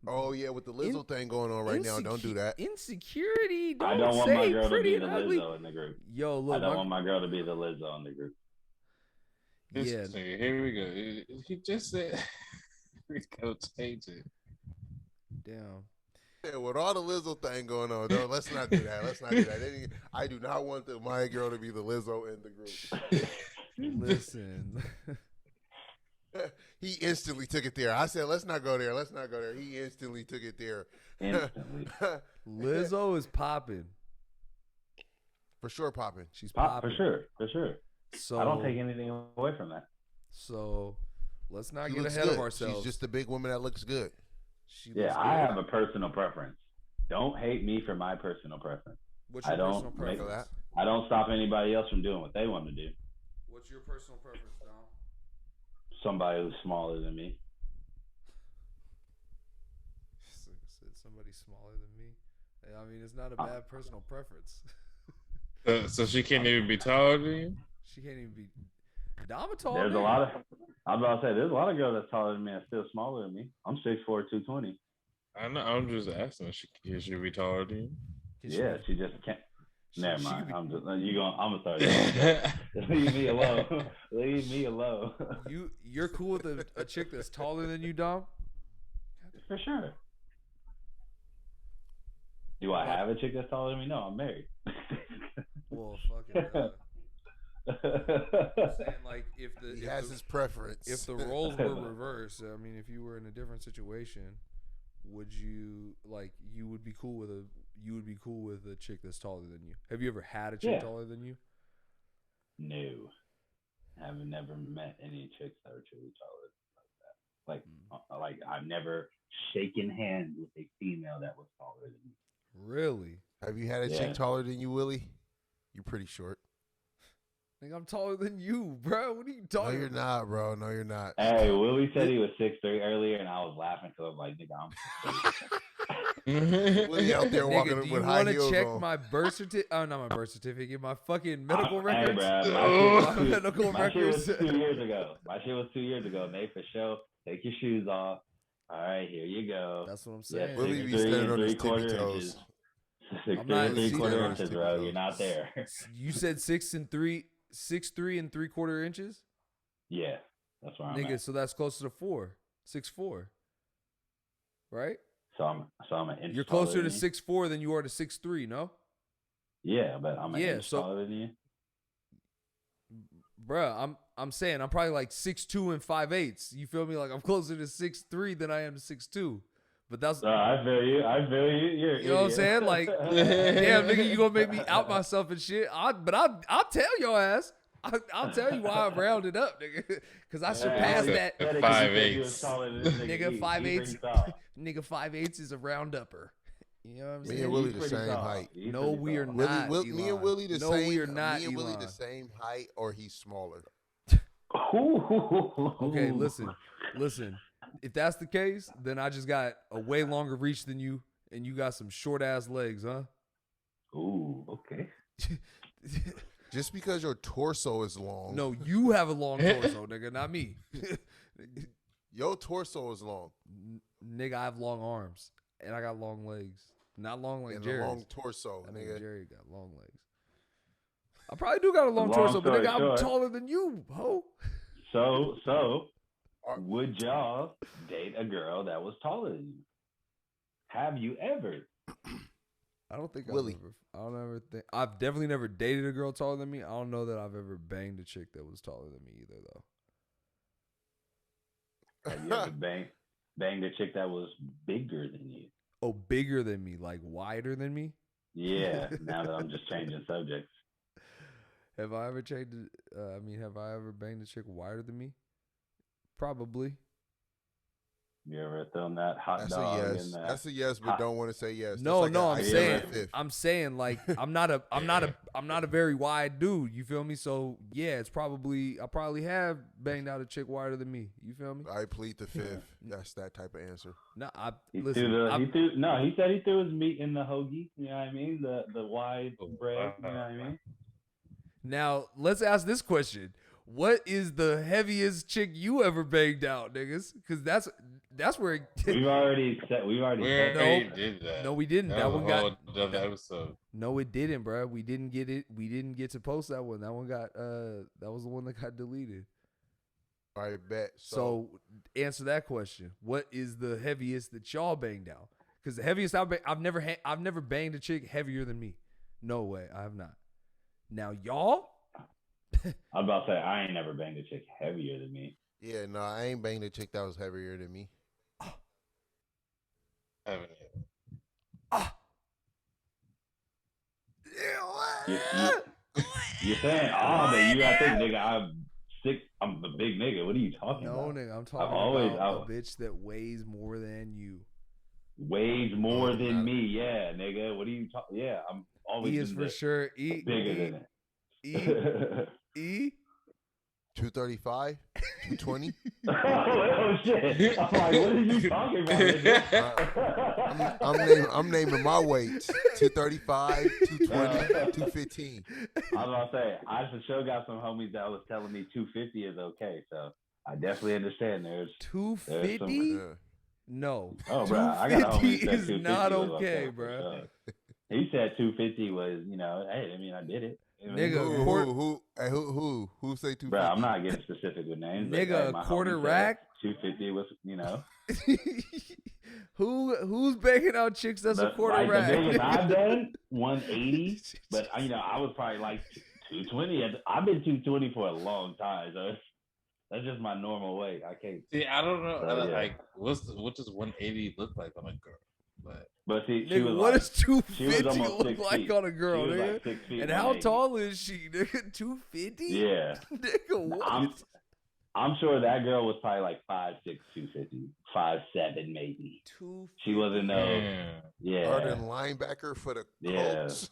Oh yeah, with the Lizzo thing going on right now, don't do that. Insecurity. I Don't don't want say my girl to pretty be the and ugly. Lizzo in the group. Yo, I look. don't want my girl to be the Lizzo in the group. This Yeah. nigga, here we go. He just said we go change it. Damn. Yeah, with all the Lizzo thing going on, though, let's not do that. I do not want my girl to be the Lizzo in the group. Listen. He instantly took it there. I said, let's not go there. He instantly took it there. Instantly. Lizzo is popping. For sure, popping. She's Pop, popping. for sure. So I don't take anything away from that. So let's not She get looks ahead good. of ourselves. She's just a big woman that looks good. She Yeah, looks I good. have a personal preference. Don't hate me for my personal preference. What's I your don't personal make preference? I don't stop anybody else from doing what they want to do. What's your personal preference, Dom? Somebody who's smaller than me. Said somebody smaller than me. I mean, it's not a bad personal preference. So she can't even be taller than you? She can't even be. Dom a tall There's man. a lot of I'm about to say there's a lot of girls that's taller than me and still smaller than me. I'm 6'4", 220. I know. I'm just asking. She should be taller than you. Yeah, she just can't. Never she mind. could be- I'm gonna start. Leave me alone. Leave me alone. You're cool with a chick that's taller than you, Dom? For sure. Do I have a chick that's taller than me? No, I'm married. Well, fucking. I'm saying like He has his preference. if the roles were reversed, I mean, if you were in a different situation, would you you would be cool with a chick that's taller than you? Have you ever had a chick taller than you? No, I've never met any chicks that are truly taller like that. Like I've never shaken hands with a female that was taller than me. Really? Have you had a chick taller than you, Willie? You're pretty short. Nigga, I'm taller than you, bro. What are you talking? No, you're not, bro. No, you're not. Hey, Willie said he was 6'3" earlier, and I was laughing because I was like, nigga, I'm Willie out there walking nigga, do with you high want heels to check on. my birth certificate? Oh, not my birth certificate. My fucking medical records. Hey, My bro, medical my shit records. was 2 years ago. My shit was 2 years ago. Made for show. Take your shoes off. All right, here you go. That's what I'm saying. Yeah, Willie be standing on his tippy toes. 6'3" not- and 3/4 inches, bro. You're not there. You said 6'3" and 3/4 inches. Yeah, that's where I'm Nigga, at. so that's closer to 6'4", right? So I'm an inch. You're taller closer to than you. 6'4" than you are to 6'3", no? Yeah, but I'm an inch so- taller than you. Bruh, I'm saying I'm probably like 6'2" and 5/8. You feel me? Like I'm closer to 6'3" than I am to 6'2". But that's I feel you. You're you know what I'm saying? Like, damn, nigga, you gonna make me out myself and shit. I'll tell your ass. I'll tell you why I rounded up, nigga. Because I surpassed that. 5'8". Nigga, 5'8". Nigga, 5'8" is a round upper. You know what I'm saying? Me and Willie the same height. No, we are not. Me and Willie the no, same. we are not. Me and Willie Elon. the same height, or he's smaller. Okay, listen. If that's the case, then I just got a way longer reach than you, and you got some short ass legs, huh? Ooh, okay. Just because your torso is long. No, you have a long torso, nigga, not me. Your torso is long. Nigga, I have long arms, and I got long legs. Not long like And Jerry. a long torso, I think nigga. Jerry got long legs. I probably do got a long torso, but nigga, I'm short. taller than you, ho. So, would y'all date a girl that was taller than you? Have you ever? I don't think Willie. I've definitely never dated a girl taller than me. I don't know that I've ever banged a chick that was taller than me either, though. Have you ever banged a chick that was bigger than you? Oh, bigger than me, like wider than me? Yeah. Now that I'm just changing subjects. Have I ever have I ever banged a chick wider than me? Probably. You ever thrown that hot That's dog a yes. in that? That's a yes, but don't want to say yes. No, That's like I'm saying like I'm not a very wide dude. You feel me? So yeah, I probably have banged out a chick wider than me. You feel me? I plead the fifth. That's that type of answer. No, He said he threw his meat in the hoagie. You know what I mean? The wide bread. You know what I mean? Now let's ask this question: what is the heaviest chick you ever banged out, niggas? Because that's where we've already said did that. No, we didn't. That one got another episode. No, it didn't, bro. We didn't get it. We didn't get to post that one. That one got that was the one that got deleted. I bet. So answer that question. What is the heaviest that y'all banged out? Because the heaviest I've never banged a chick heavier than me. No way, I have not. Now y'all. I was about to say I ain't never banged a chick heavier than me. Yeah, no, I ain't banged a chick that was heavier than me. Haven't yet. You're saying, but you gotta think, nigga, I'm a big nigga. What are you talking No, about? nigga, I'm talking about a bitch that weighs more than you. Weighs more than me, yeah, nigga. What are you talking? Yeah, I'm always. E is for sure. Bigger than it. E. 235, 220. Oh shit! I'm like, what are you talking about? I'm naming my weights: 235, 220, 215. I was about to say, I for sure got some homies that was telling me 250 is okay, so I definitely understand. There's 250. No. Oh, bro, I got a homie 250 that is 250 not was okay, for bro. sure. He said 250 was, hey, I mean, I did it. Nigga, who say 250? Bro, I'm not getting specific with names. Nigga, but, quarter rack. 250 was, Who's banging out chicks that's a quarter like rack? the biggest I've done 180, but I was probably like 220. I've been 220 for a long time, so that's just my normal weight. I can't. See, I don't know. So, yeah. Like, what does 180 look like on a girl? But see, she Nigga, was what like, does 250 almost look 6 like feet. on a girl, She was nigga? like 6 feet, And how 180. tall is she, nigga? 250? Yeah. Nigga, what? I'm sure that girl was probably like 5'6", 250, 5'7", maybe. 250. She wasn't yeah. Starting linebacker for the Colts.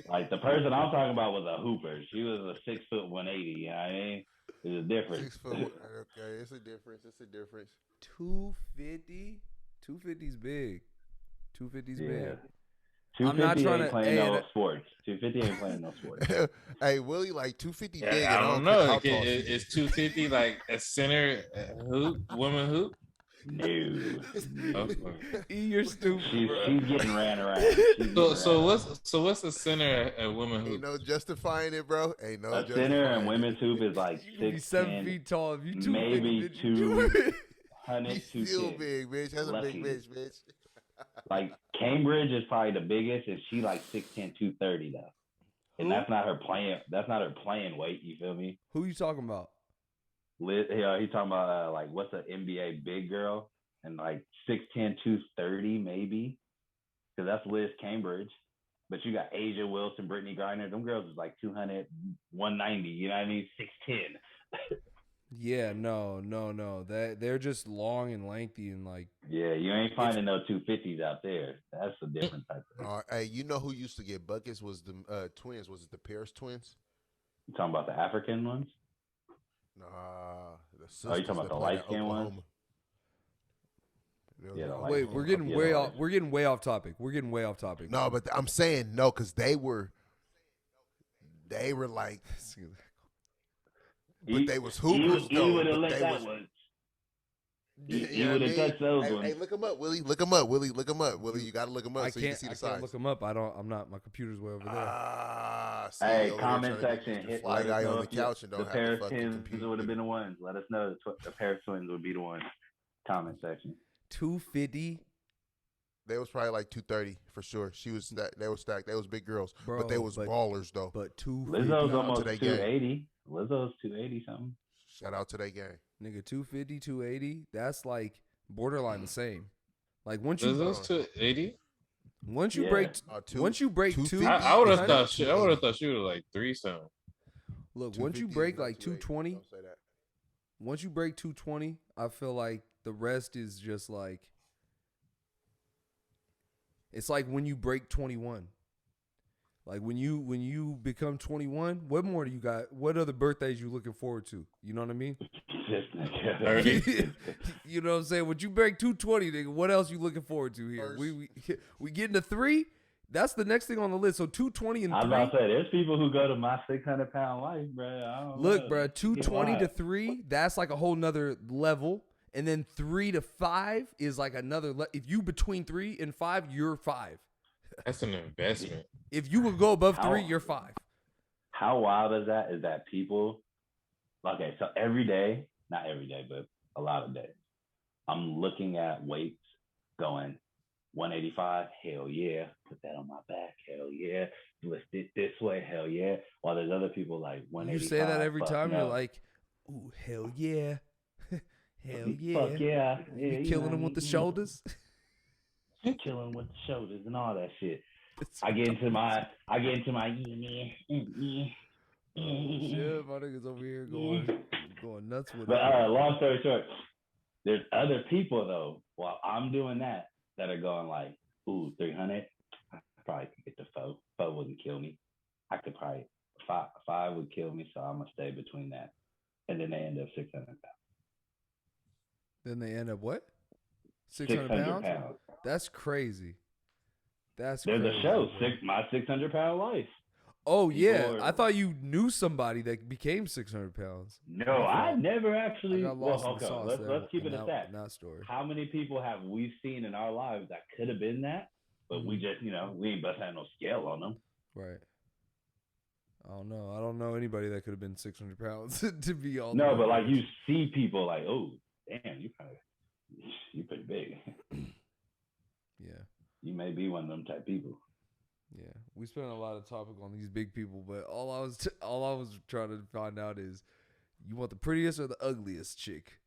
Like the person I'm talking about was a hooper. She was a 6 foot 180. You know what I mean? There's a difference. 6 foot. Okay, it's a difference. 250. 250's big. 250's big. 250 I'm not trying ain't to playing no sports. 250 ain't playing no sports. Hey, Willie, like 250 Yeah, big. I And don't care know. how tall she Is 250 like a center hoop, woman hoop? No. You're stupid. She's getting ran around. So what's the center at woman Ain't hoop? no justifying it, bro. Ain't no A justifying center and it. women's hoop is like You can be 6'10", 7 feet tall if you 250. maybe bitch. 200, He's 210. still big, bitch. That's Lucky. a big bitch. Like Cambridge is probably the biggest, and she like 6'10", 230 though. And that's not her playing. That's not her playing weight. You feel me? Who you talking about? Liz, he's talking about like what's an NBA big girl and like 6'10", 230 maybe, because that's Liz Cambridge. But you got Asia Wilson, Brittany Griner. Them girls is like 200, 190. You know what I mean? 6'10". Yeah, no. They're just long and lengthy and like. Yeah, you ain't finding no 250s out there. That's a different type of. Hey, you know who used to get buckets was the twins. Was it the Paris twins? You talking about the African ones? Nah, the sisters. Oh, you talking about the light-skinned ones? Yeah, Wait, we're getting way off. We're getting way off topic. No, but I'm saying no because they were like, but they was hoopers He though. would have but let they that was, one. you He know would what have I mean? touched those Hey, ones. hey, look him up, Willie. Look him up, Willie. You got to look him up I so you can see the can't size. look them up. I'm not. My computer's way over there. See, Hey, over there comment trying to be section. Mr. Hit Fly let us guy know on the if couch and the don't have Paris to fucking twins compute. would have been the ones. Let us know the Paris twins would be the ones. Comment section. 250. They was probably like 230 for sure. She was that. They were stacked. They was big girls, Bro, but they was ballers though. But 250. Lizzo's almost to their 280. Lizzo's 280 something. Shout out to their game. Nigga, 250, 280. That's like borderline the same. Like once you Those 280. once you Yeah. break once you break 250. two. I would have 200 thought she. I would have thought she was like 3 something. Look, once you 250 break is not like 280. 220, Don't say that. once you break 220, I feel like the rest is just like. It's like when you break 21. Like when you become 21, what more do you got? What other birthdays you looking forward to? You know what I mean? You know what I'm saying? When you break 220, nigga, what else you looking forward to here? We getting to 3. That's the next thing on the list. So 220 and 3. I was about to say, there's people who go to my 600-pound life, bro. Look, bro, 220 to 3, that's like a whole nother level. And then 3 to 5 is like another. If you between 3 and 5, you're 5. That's an investment. If you would go above 3, you're 5. How wild is that? Is that people? Okay, so every day, not every day, but a lot of days, I'm looking at weights going 185, hell yeah, put that on my back, hell yeah, lift it this way, hell yeah. While there's other people like 185. You say that every time, no. you're like, ooh, hell yeah. Hell yeah. Fuck yeah. You killing them with the shoulders? Killing with the shoulders and all that shit. I get into my shit, my niggas over here going nuts with But it. long story short, there's other people though, while I'm doing that are going like, ooh, 300. I probably could get the 4. 4 wouldn't kill me. I could probably 5 would kill me, so I'm gonna stay between that. And then they end up 600 pounds. Then they end up what? 600 pounds? That's crazy. There's a show, My 600-pound life. Oh, yeah. I thought you knew somebody that became 600 pounds. No, I never actually. I got lost well, in the okay, sauce let's keep it in at that. that story. How many people have we seen in our lives that could have been that, but we just, we ain't bust had no scale on them. Right. I don't know anybody that could have been 600 pounds to be all. No, but like you see people like, oh, damn, you pretty big. Yeah. You may be one of them type people. Yeah, we spent a lot of topic on these big people, but all I was trying to find out is, you want the prettiest or the ugliest chick?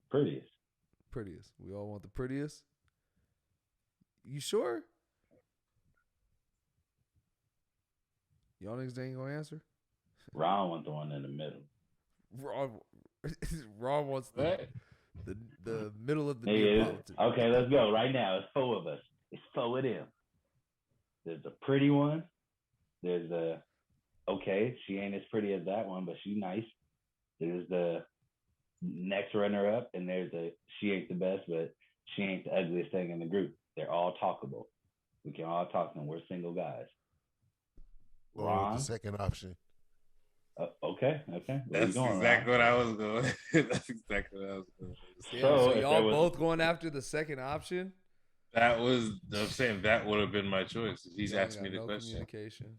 Prettiest. Prettiest. We all want the prettiest. You sure? Y'all niggas ain't gonna answer. Ron wants the one in the middle. Ron, Ron wants the middle of the Hey, Neapolitan. okay, let's go right now. It's 4 of us. It's 4 of them. There's the pretty one. There's the okay, she ain't as pretty as that one, but she nice. There's the next runner up, and there's the she ain't the best, but she ain't the ugliest thing in the group. They're all talkable. We can all talk to them. We're single guys. Or the second option. Okay. That's exactly what I was going. That's exactly what I was going. So y'all both going after the second option? That was. I'm saying that would have been my choice. He's asking me the question. Communication.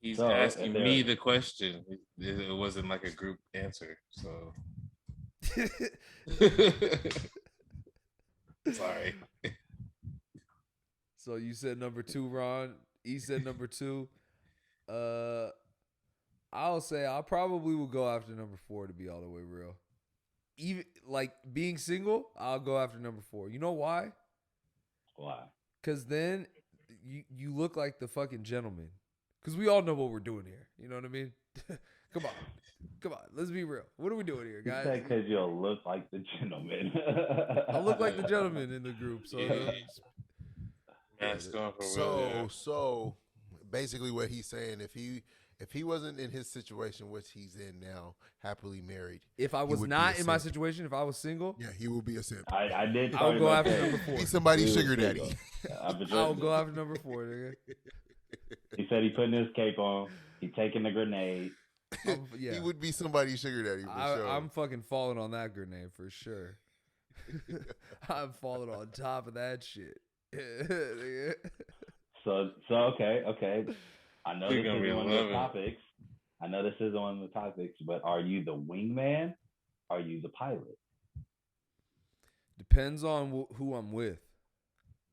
He's asking me the question. It wasn't like a group answer. So sorry. So you said number 2, Ron. E said number 2. I'll say I probably will go after number 4, to be all the way real. Even like being single, I'll go after number 4. You know why? Why? Because then you look like the fucking gentleman. Because we all know what we're doing here. You know what I mean? Come on. Let's be real. What are we doing here, guys? Because you'll look like the gentleman. I look like the gentleman in the group. So, so basically, what he's saying, if he wasn't in his situation, which he's in now, happily married. If I was not in my situation, if I was single, yeah, he would be a simp. I did. I'll go after number 4. Be somebody's sugar daddy. I'll go after number 4, nigga. He said he putting his cape on. He taking the grenade. He would be somebody's sugar daddy for sure. I'm fucking falling on that grenade for sure. I'm falling on top of that shit. So okay. I know this isn't one of the topics. But are you the wingman? Are you the pilot? Depends on who I'm with.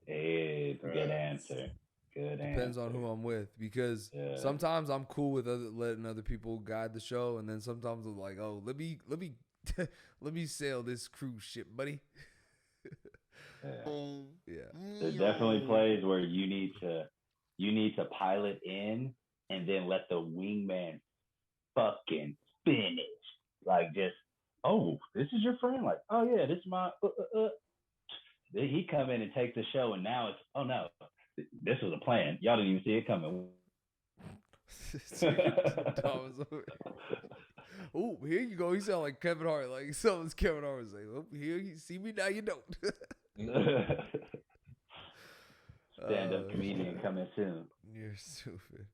Hey, good answer. Depends on who I'm with, because sometimes I'm cool with letting other people guide the show, and then sometimes I'm like, oh, let me let me sail this cruise ship, buddy. There's definitely plays where you need to pilot in and then let the wingman fucking finish. Like, just, oh, this is your friend. Like, oh yeah, this is my. He come in and take the show, and now it's, oh no, this was a plan. Y'all didn't even see it coming. Oh, here you go. You sound like Kevin Hart. Like someone's Kevin Hart was like, oh, here you see me, now you don't. Stand-up comedian coming soon. You're stupid.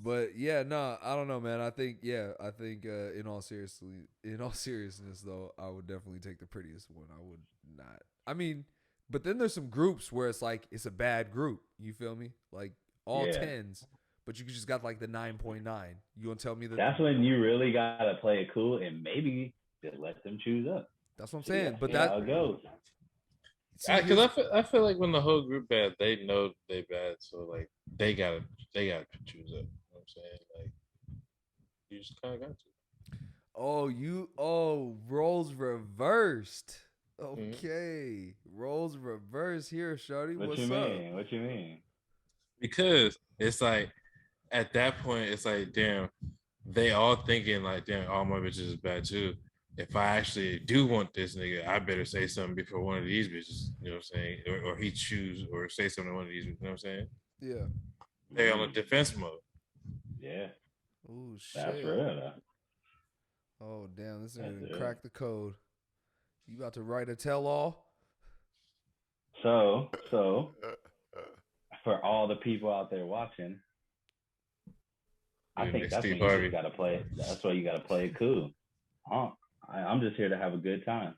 But yeah, no, I don't know, man. I think in all seriousness though, I would definitely take the prettiest one. I would not. I mean, but then there's some groups where it's like it's a bad group. You feel me? Like all 10s, but you just got like the 9.9. You gonna tell me that? That's when you really gotta play it cool and maybe just let them choose up. That's what I'm saying. But that's how it goes. Because I feel like when the whole group bad, they know they bad, so like they gotta choose up. You know what I'm saying? Like you just kind of got to. Roles reversed. Okay, roles reversed here, shorty. What you mean? Because it's like at that point, it's like, damn, they all thinking like, damn, all my bitches is bad too. If I actually do want this nigga, I better say something before one of these bitches, you know what I'm saying? Or he choose or say something to one of these, you know what I'm saying? Yeah. They on a defense mode. Yeah. Oh shit. That's real. Oh damn, this nigga cracked the code. You about to write a tell-all? So for all the people out there watching, I think that's when you just gotta play it. That's why you gotta play it cool. I'm just here to have a good time.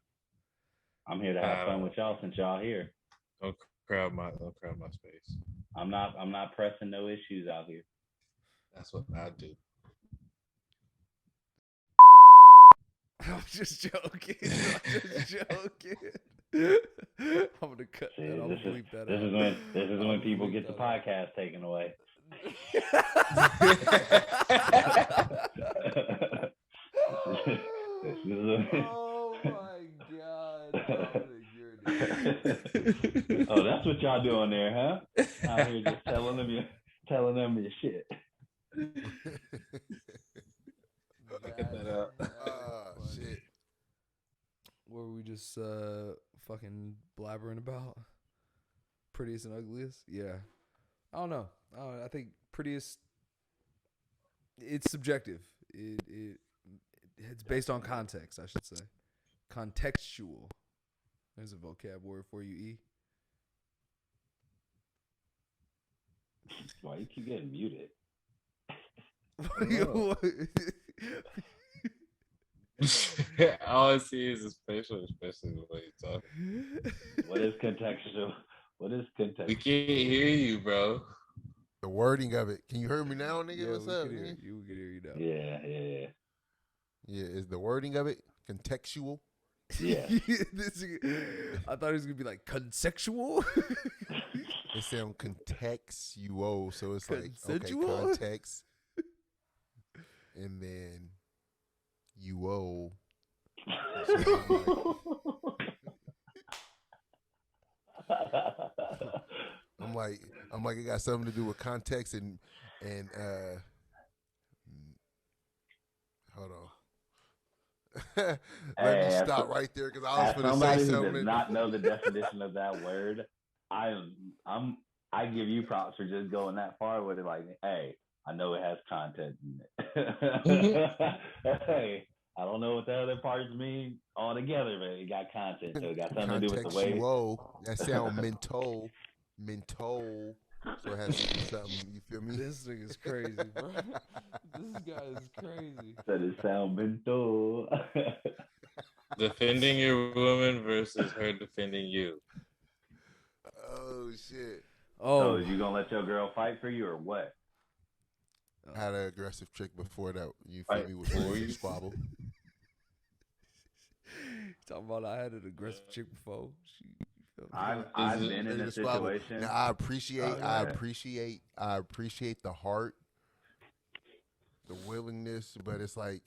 I'm here to have fun with y'all since y'all here. Don't crowd my space. I'm not pressing no issues out here. That's what I do. I'm just joking. I'm just joking. I'm gonna cut See, that. I'm gonna bleep that this out. is I'll when people bleep get the that out. podcast taken away. This is Oh my god, Dominic, you're an idiot. Oh, that's what y'all doing there, huh? Out here just telling them your shit. Get that out. Shit. What were we just fucking blabbering about? Prettiest and ugliest? Yeah. I don't know. I think prettiest. It's subjective. It's based on context, I should say. Contextual. There's a vocab word for you, E. Why you keep getting muted? All I see is his facial expression the way you talk. What is contextual? What is contextual? We can't hear you, bro. The wording of it. Can you hear me now, nigga? Yeah, What's we up? could hear Nigga? you. We could hear you now. Yeah. Yeah, is the wording of it contextual? Yeah. I thought he was gonna be like consensual. It sounds contextual, so it's like okay, Consensual? context, and then uo. I'm like it got something to do with context and hold on. Let me stop right there because I was going to somebody say who something. does not know the definition of that word, I give you props for just going that far with it. Like, hey, I know it has content in it. Hey, I don't know what the other parts mean altogether, but it got content, so it got something to do with the way. Contextual. That sound mental. So it has to do something. You feel me? This thing is crazy, bro. This guy is crazy. That it sound mental. Defending your woman versus her defending you. Oh shit! So you gonna let your girl fight for you or what? I had an aggressive chick before that. You feel me? With you squabble. Talking about I had an aggressive chick before. I've been in a situation. Now I appreciate the heart, the willingness, but it's like,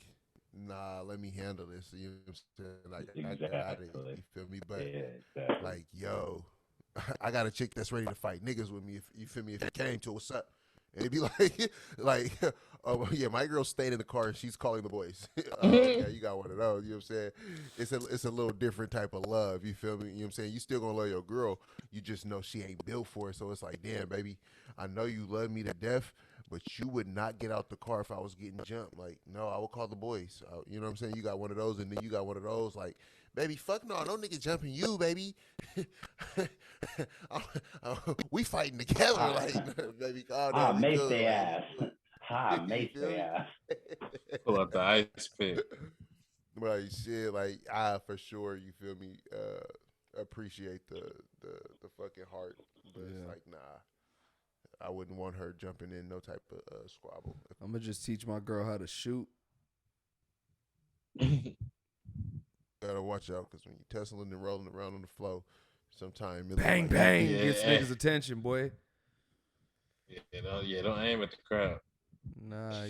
nah, let me handle this. You know what I'm saying? Like, I got it. You feel me? But exactly. like, yo, I got a chick that's ready to fight niggas with me. If you feel me? If it came to what's up, and it'd be like, oh yeah, my girl stayed in the car and she's calling the boys. Yeah, you got one of those. You know what I'm saying? It's a little different type of love. You feel me? You know what I'm saying? You still gonna love your girl. You just know she ain't built for it. So it's like, damn, baby, I know you love me to death, but you would not get out the car if I was getting jumped. Like, no, I would call the boys. You know what I'm saying? You got one of those, and then you got one of those. Like, baby, fuck no nigga jumping you, baby. We fighting together, like, baby. Oh, no, make good, their like, ass. Make their ass. Pull out the ice pick. Like shit, like I for sure, you feel me? Appreciate the fucking heart, but it's like, nah, I wouldn't want her jumping in no type of squabble. I'm gonna just teach my girl how to shoot. Gotta watch out because when you tussling and rolling around on the floor, sometimes Bang like, bang gets niggas' attention, boy. Don't aim at the crowd. Nah,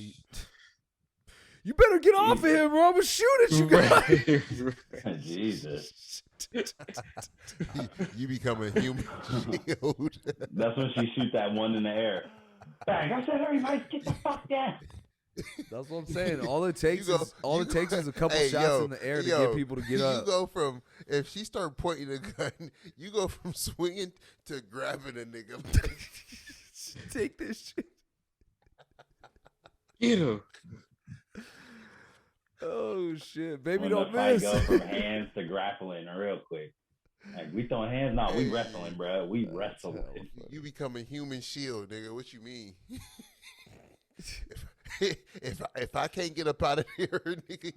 you better get off of him, bro. I'm gonna shoot at you guys. Jesus. You become a human shield. That's when she shoots that one in the air. Bang! I said, everybody get the fuck down. That's what I'm saying. All it takes is a couple shots in the air to get people to get up. You go from, if she start pointing a gun, you go from swinging to grabbing a nigga. Take this shit. Get him. Oh shit, baby, When don't the fight miss. goes from hands to grappling real quick. Like, we throwing hands? No, we wrestling, bro. We wrestling. You become a human shield, nigga. What you mean? if I can't get up out of here, nigga,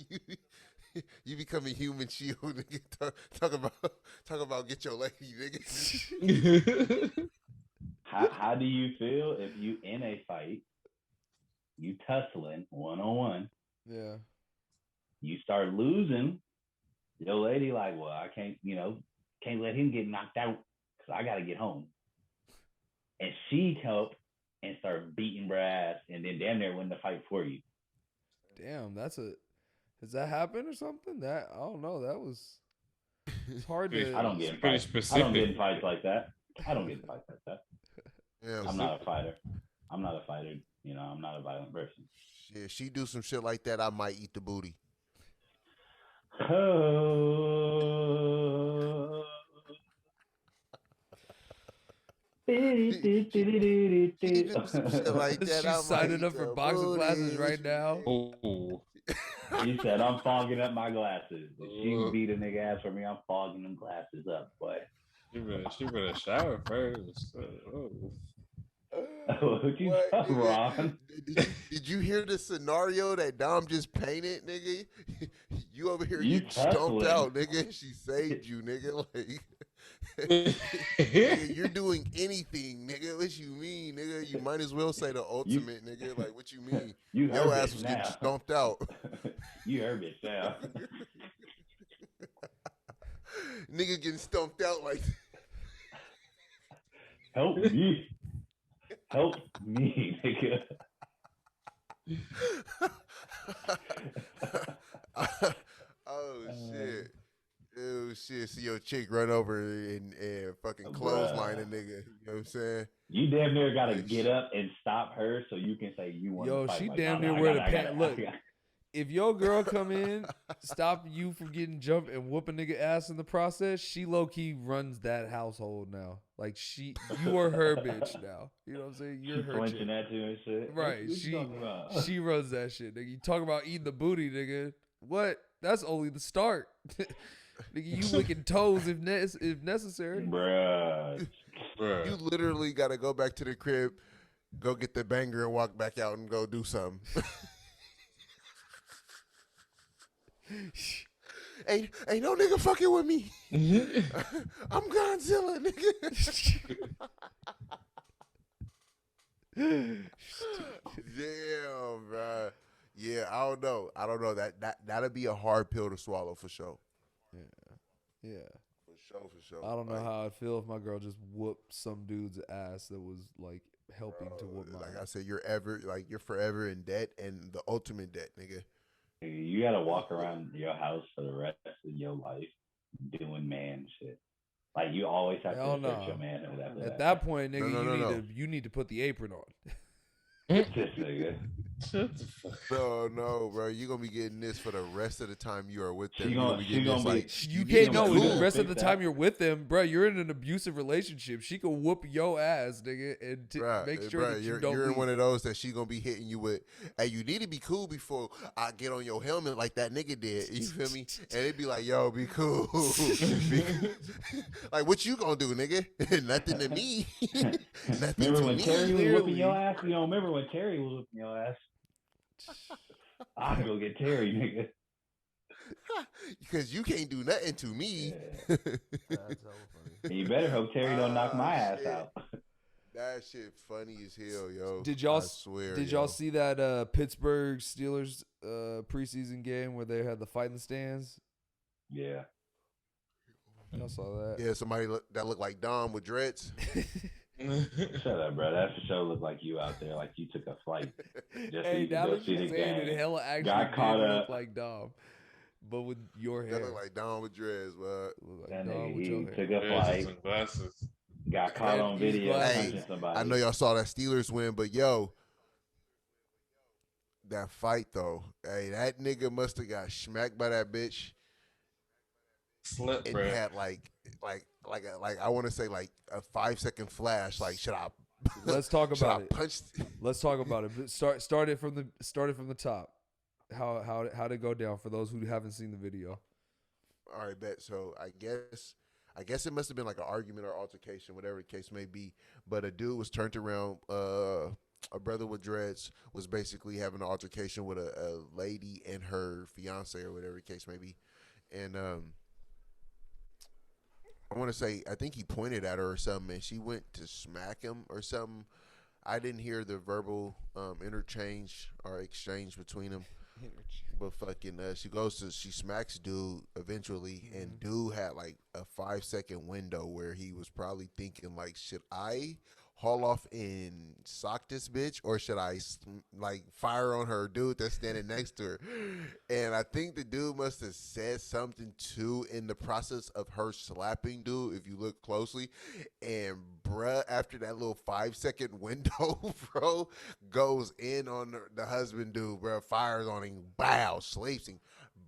you become a human shield, nigga. Talk about get your lady, nigga. How do you feel if you in a fight, you tussling 1-on-1, Yeah. you start losing, your lady like, well, I can't, can't let him get knocked out because I got to get home. And she helped and start beating her ass, and then damn near win the fight for you. Damn, has that happened or something? That I don't know. That was it's hard to. I don't get in pretty fights. specific. I don't get in fights like that. I don't get in fights like that. Yeah, I'm not a fighter. I'm not a fighter. I'm not a violent person. Yeah, she do some shit like that, I might eat the booty. Oh. She do some shit like that, She's signing up for boxing classes right now. Oh. He said, I'm fogging up my glasses. If she beat a nigga ass for me, I'm fogging them glasses up, boy. She better shower first. What you talking about? Did you hear the scenario that Dom just painted, nigga? You over here You getting stomped out, nigga. She saved you, nigga. Like, nigga, you're doing anything, nigga. What you mean, nigga? You might as well say the ultimate, nigga. Like, what you mean? Your ass was getting stomped out. You heard it now. Nigga getting stomped out like Help me. Help me, nigga. Oh shit. Oh shit. See your chick run over and fucking clothesline a nigga. You know what I'm saying? You damn near gotta get up and stop her so you can say you want to fight. She like, damn near wear the pants. Look, if your girl come in, stop you from getting jumped and whoop a nigga ass in the process, she low key runs that household now. Like you are her bitch now. You know what I'm saying? You're her flinching chick. at you and shit. Right. She runs that shit, nigga. You talk about eating the booty, nigga. What? That's only the start. Nigga, you licking toes if necessary. Bruh. You literally gotta go back to the crib, go get the banger and walk back out and go do something. Ain't no nigga fucking with me. I'm Godzilla, nigga. Damn, bro. Yeah, I don't know. That'll be a hard pill to swallow for sure. Yeah. For sure. I don't know how I'd feel if my girl just whooped some dude's ass that was like helping to whoop mine. Like I said, you're forever in debt and the ultimate debt, nigga. You gotta walk around your house for the rest of your life doing man shit. Like you always have to search your man At that point, nigga, you need to put the apron on. This nigga. No, bro. You're gonna be getting this for the rest of the time you are with them. You can't know the rest of the time you're with them, bro. You're in an abusive relationship. She can whoop your ass, nigga, and make sure that you don't. You're in one of those that she gonna be hitting you with. Hey, you need to be cool before I get on your helmet like that nigga did. You feel me? And it'd be like, yo, be cool. Like, what you gonna do, nigga? Nothing to me. Nothing remember to when me. Terry was whooping your ass? You don't remember when Terry was whooping your ass? I'll go get Terry, nigga. Because you can't do nothing to me. Yeah. That's so funny. And you better hope Terry don't knock my ass out. That shit funny as hell, yo. Did y'all see that Pittsburgh Steelers preseason game where they had the fight in the stands? Yeah. I saw that. Yeah, somebody that looked like Dom with dreads. Shut up, bro. That for sure looked like you out there, like you took a flight just so you could go see the game. It hella actually got caught up like Dom, but with your hair. That looked like Dom with dreads, but that nigga, he took a flight. Glasses. Got caught on video punching somebody. I know y'all saw that Steelers win, but yo, that fight though, hey, that nigga must have got smacked by that bitch. Slip, and bro. Had like I want to say like a 5-second flash. Like, should I? Let's talk about it. Punch? Let's talk about it. Start it from the top. How did it go down for those who haven't seen the video? All right, bet. So I guess it must have been like an argument or altercation, whatever the case may be. But a dude was turned around. A brother with dreads was basically having an altercation with a lady and her fiance or whatever the case may be, and I want to say, I think he pointed at her or something, and she went to smack him or something. I didn't hear the verbal interchange or exchange between them, But fucking, she smacks dude eventually, and dude had like a 5 second window where he was probably thinking like, should I haul off and sock this bitch, or should I like fire on her dude that's standing next to her? And I think the dude must have said something too in the process of her slapping dude, if you look closely. And bruh, after that little 5 second window, bro, goes in on the husband dude, bruh, fires on him, bow, sleeps him.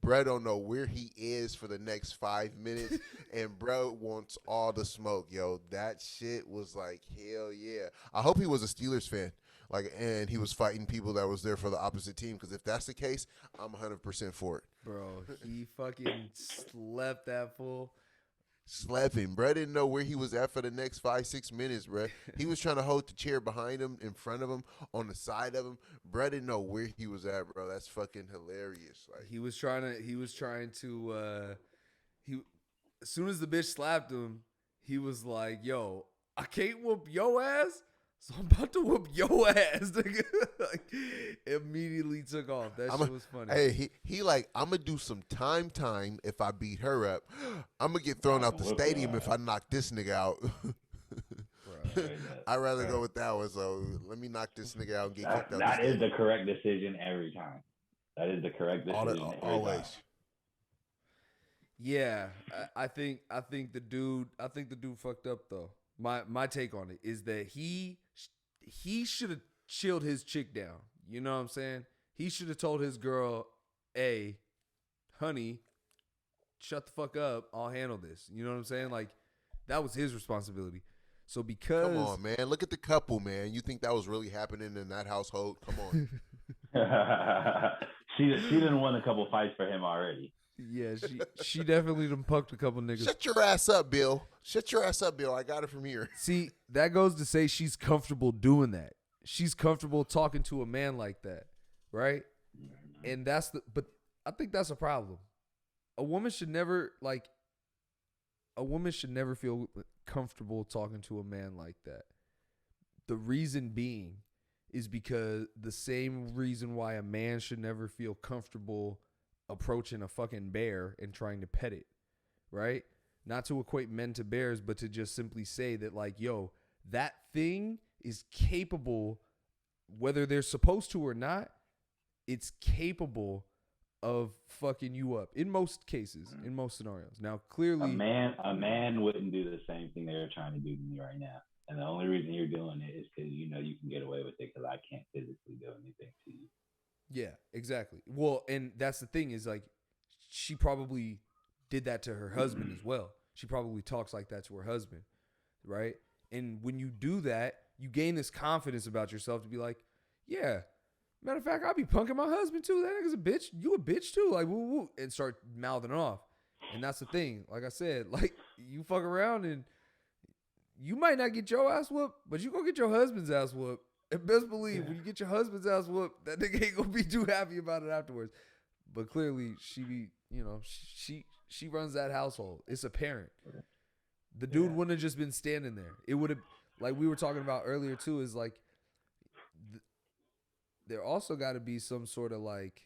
Bro don't know where he is for the next 5 minutes, and bro wants all the smoke, yo. That shit was like, hell yeah. I hope he was a Steelers fan, like, and he was fighting people that was there for the opposite team, because if that's the case, I'm 100% for it. Bro, he fucking slept that fool. Slept him. Bro didn't know where he was at for the next 5-6 minutes, bro. He was trying to hold the chair behind him, in front of him, on the side of him. Bro didn't know where he was at, bro. That's fucking hilarious. Like, He was trying to as soon as the bitch slapped him, he was like, yo, I can't whoop your ass, so I'm about to whoop your ass. Like, immediately took off. That shit was funny. Hey, he like, I'm gonna do some time if I beat her up. I'm gonna get thrown out the stadium if I knock this nigga out. I'd rather go with that one. So let me knock this nigga out and get kicked out. That is the correct decision every time. That is the correct decision always. Time. Yeah, I think the dude fucked up though. My take on it is that he should have chilled his chick down. You know what I'm saying? He should have told his girl, "Hey, honey, shut the fuck up. I'll handle this." You know what I'm saying? Like, that was his responsibility. So because, come on, man, look at the couple, man. You think that was really happening in that household? Come on. She done won a couple fights for him already. Yeah, she definitely done pucked a couple niggas. Shut your ass up, Bill. Shut your ass up, Bill. I got it from here. See, that goes to say she's comfortable doing that. She's comfortable talking to a man like that, right? And but I think that's a problem. A woman should never feel comfortable talking to a man like that. The reason being is because the same reason why a man should never feel comfortable approaching a fucking bear and trying to pet it, right? Not to equate men to bears, but to just simply say that, like, yo, that thing is capable, whether they're supposed to or not, it's capable of fucking you up in most cases, in most scenarios. Now, clearly, a man wouldn't do the same thing they're trying to do to me right now. And the only reason you're doing it is because you know you can get away with it because I can't physically do anything to you. Yeah, exactly. Well, and that's the thing is, like, she probably did that to her husband as well. She probably talks like that to her husband, right? And when you do that, you gain this confidence about yourself to be like, yeah, matter of fact, I'll be punking my husband too. That nigga's a bitch. You a bitch too. Like, woo woo. And start mouthing off. And that's the thing. Like I said, like, you fuck around and you might not get your ass whooped, but you gonna get your husband's ass whooped. And best believe, when you get your husband's ass whooped, that nigga ain't gonna be too happy about it afterwards. But clearly, she runs that household. It's apparent. The dude wouldn't have just been standing there. It would have, like we were talking about earlier too, is like, there also got to be some sort of like,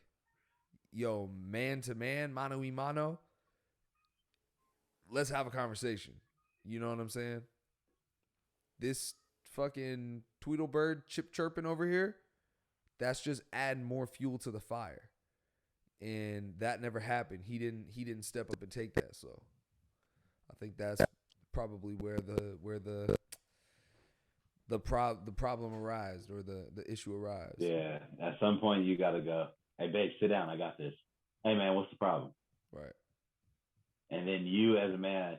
yo, man to man, mano y mano. Let's have a conversation. You know what I'm saying? This fucking Tweedledbird chip chirping over here, that's just adding more fuel to the fire. And that never happened. He didn't step up and take that. So I think that's probably where the problem arises, or the issue arises. Yeah. At some point you gotta go, hey babe, sit down, I got this. Hey man, what's the problem? Right. And then you as a man,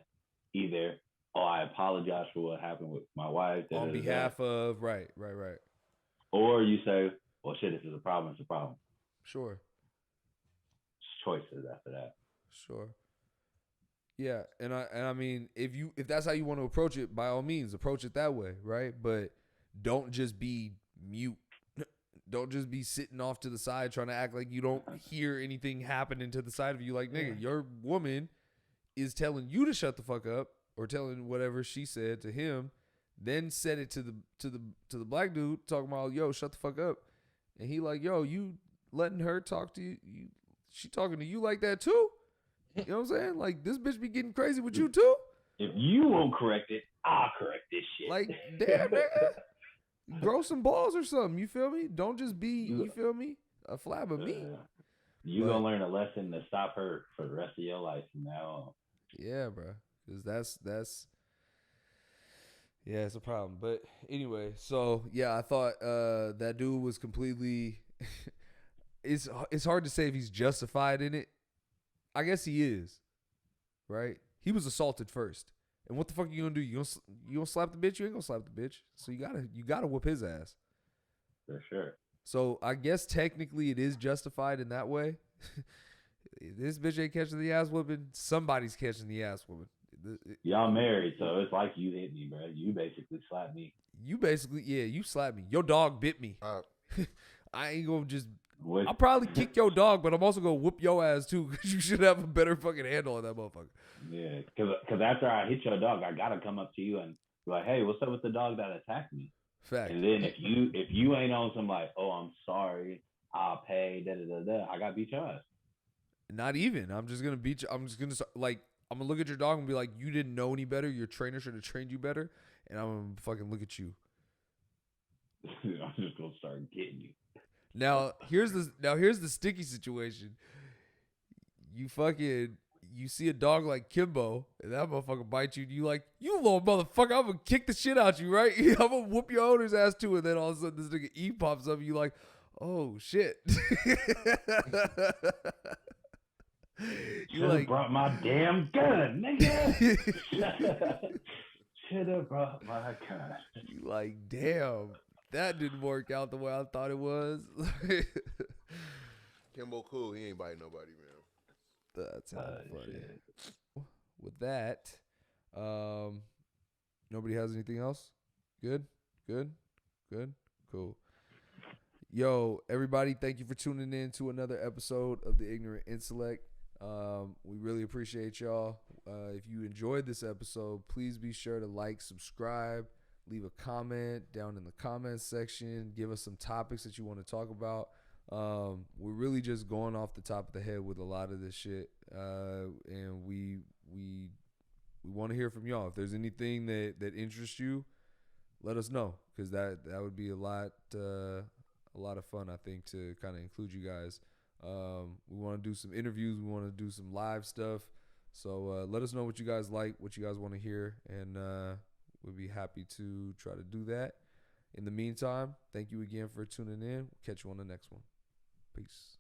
either, oh, I apologize for what happened with my wife. On behalf of, right. Or you say, well, shit, this is a problem. It's a problem. Sure. It's choices after that. Sure. Yeah, and I mean, if that's how you want to approach it, by all means, approach it that way, right? But don't just be mute. Don't just be sitting off to the side trying to act like you don't hear anything happening to the side of you. Like, nigga, your woman is telling you to shut the fuck up, or telling whatever she said to him, then said it to the black dude talking about, yo, shut the fuck up. And he like, yo, you letting her talk to you, she talking to you like that too? You know what I'm saying? Like, this bitch be getting crazy with you too? If you won't correct it, I'll correct this shit. Like, damn, nigga. Grow some balls or something. You feel me? Don't just be, you feel me, a flab of meat. You gonna learn a lesson to stop her for the rest of your life from now on. Yeah, bro. Because that's yeah, it's a problem. But anyway, so yeah, I thought that dude was completely. It's hard to say if he's justified in it. I guess he is, right? He was assaulted first, and what the fuck you gonna do? You gonna slap the bitch? You ain't gonna slap the bitch. So you gotta whoop his ass. For sure. So I guess technically it is justified in that way. This bitch ain't catching the ass whooping. Somebody's catching the ass whooping. Y'all married, so it's like you hit me, bro. You basically slapped me. You slapped me. Your dog bit me. I ain't gonna just. What? I'll probably kick your dog, but I'm also gonna whoop your ass too, because you should have a better fucking handle on that motherfucker. Yeah, because after I hit your dog, I gotta come up to you and be like, "Hey, what's up with the dog that attacked me?" Fact. And then if you ain't on some like, "Oh, I'm sorry, I'll pay," I gotta beat your ass. Not even. I'm just gonna beat you. I'm just gonna like. I'm gonna look at your dog and be like, "You didn't know any better. Your trainer should have trained you better." And I'm gonna fucking look at you. I'm just gonna start getting you. Now here's the sticky situation. You see a dog like Kimbo, and that motherfucker bites you. And you like, you little motherfucker, I'm gonna kick the shit out you, right? I'm gonna whoop your owner's ass too. And then all of a sudden this nigga E pops up and you like, oh shit. Should have brought my damn gun, nigga. Should have brought my gun. You like, damn, that didn't work out the way I thought it was. Kimbo cool. He ain't biting nobody, man. That's funny. Shit. With that, nobody has anything else? Good? Cool. Yo, everybody, thank you for tuning in to another episode of the Ignorant Intellect. We really appreciate y'all. If you enjoyed this episode, please be sure to like, subscribe, leave a comment down in the comments section. Give us some topics that you want to talk about. We're really just going off the top of the head with a lot of this shit, and we want to hear from y'all. If there's anything that interests you, let us know, because that would be a lot of fun, I think, to kind of include you guys. We want to do some interviews. We want to do some live stuff. So let us know what you guys like, what you guys want to hear, and we'll be happy to try to do that. In the meantime, thank you again for tuning in. We'll catch you on the next one. Peace.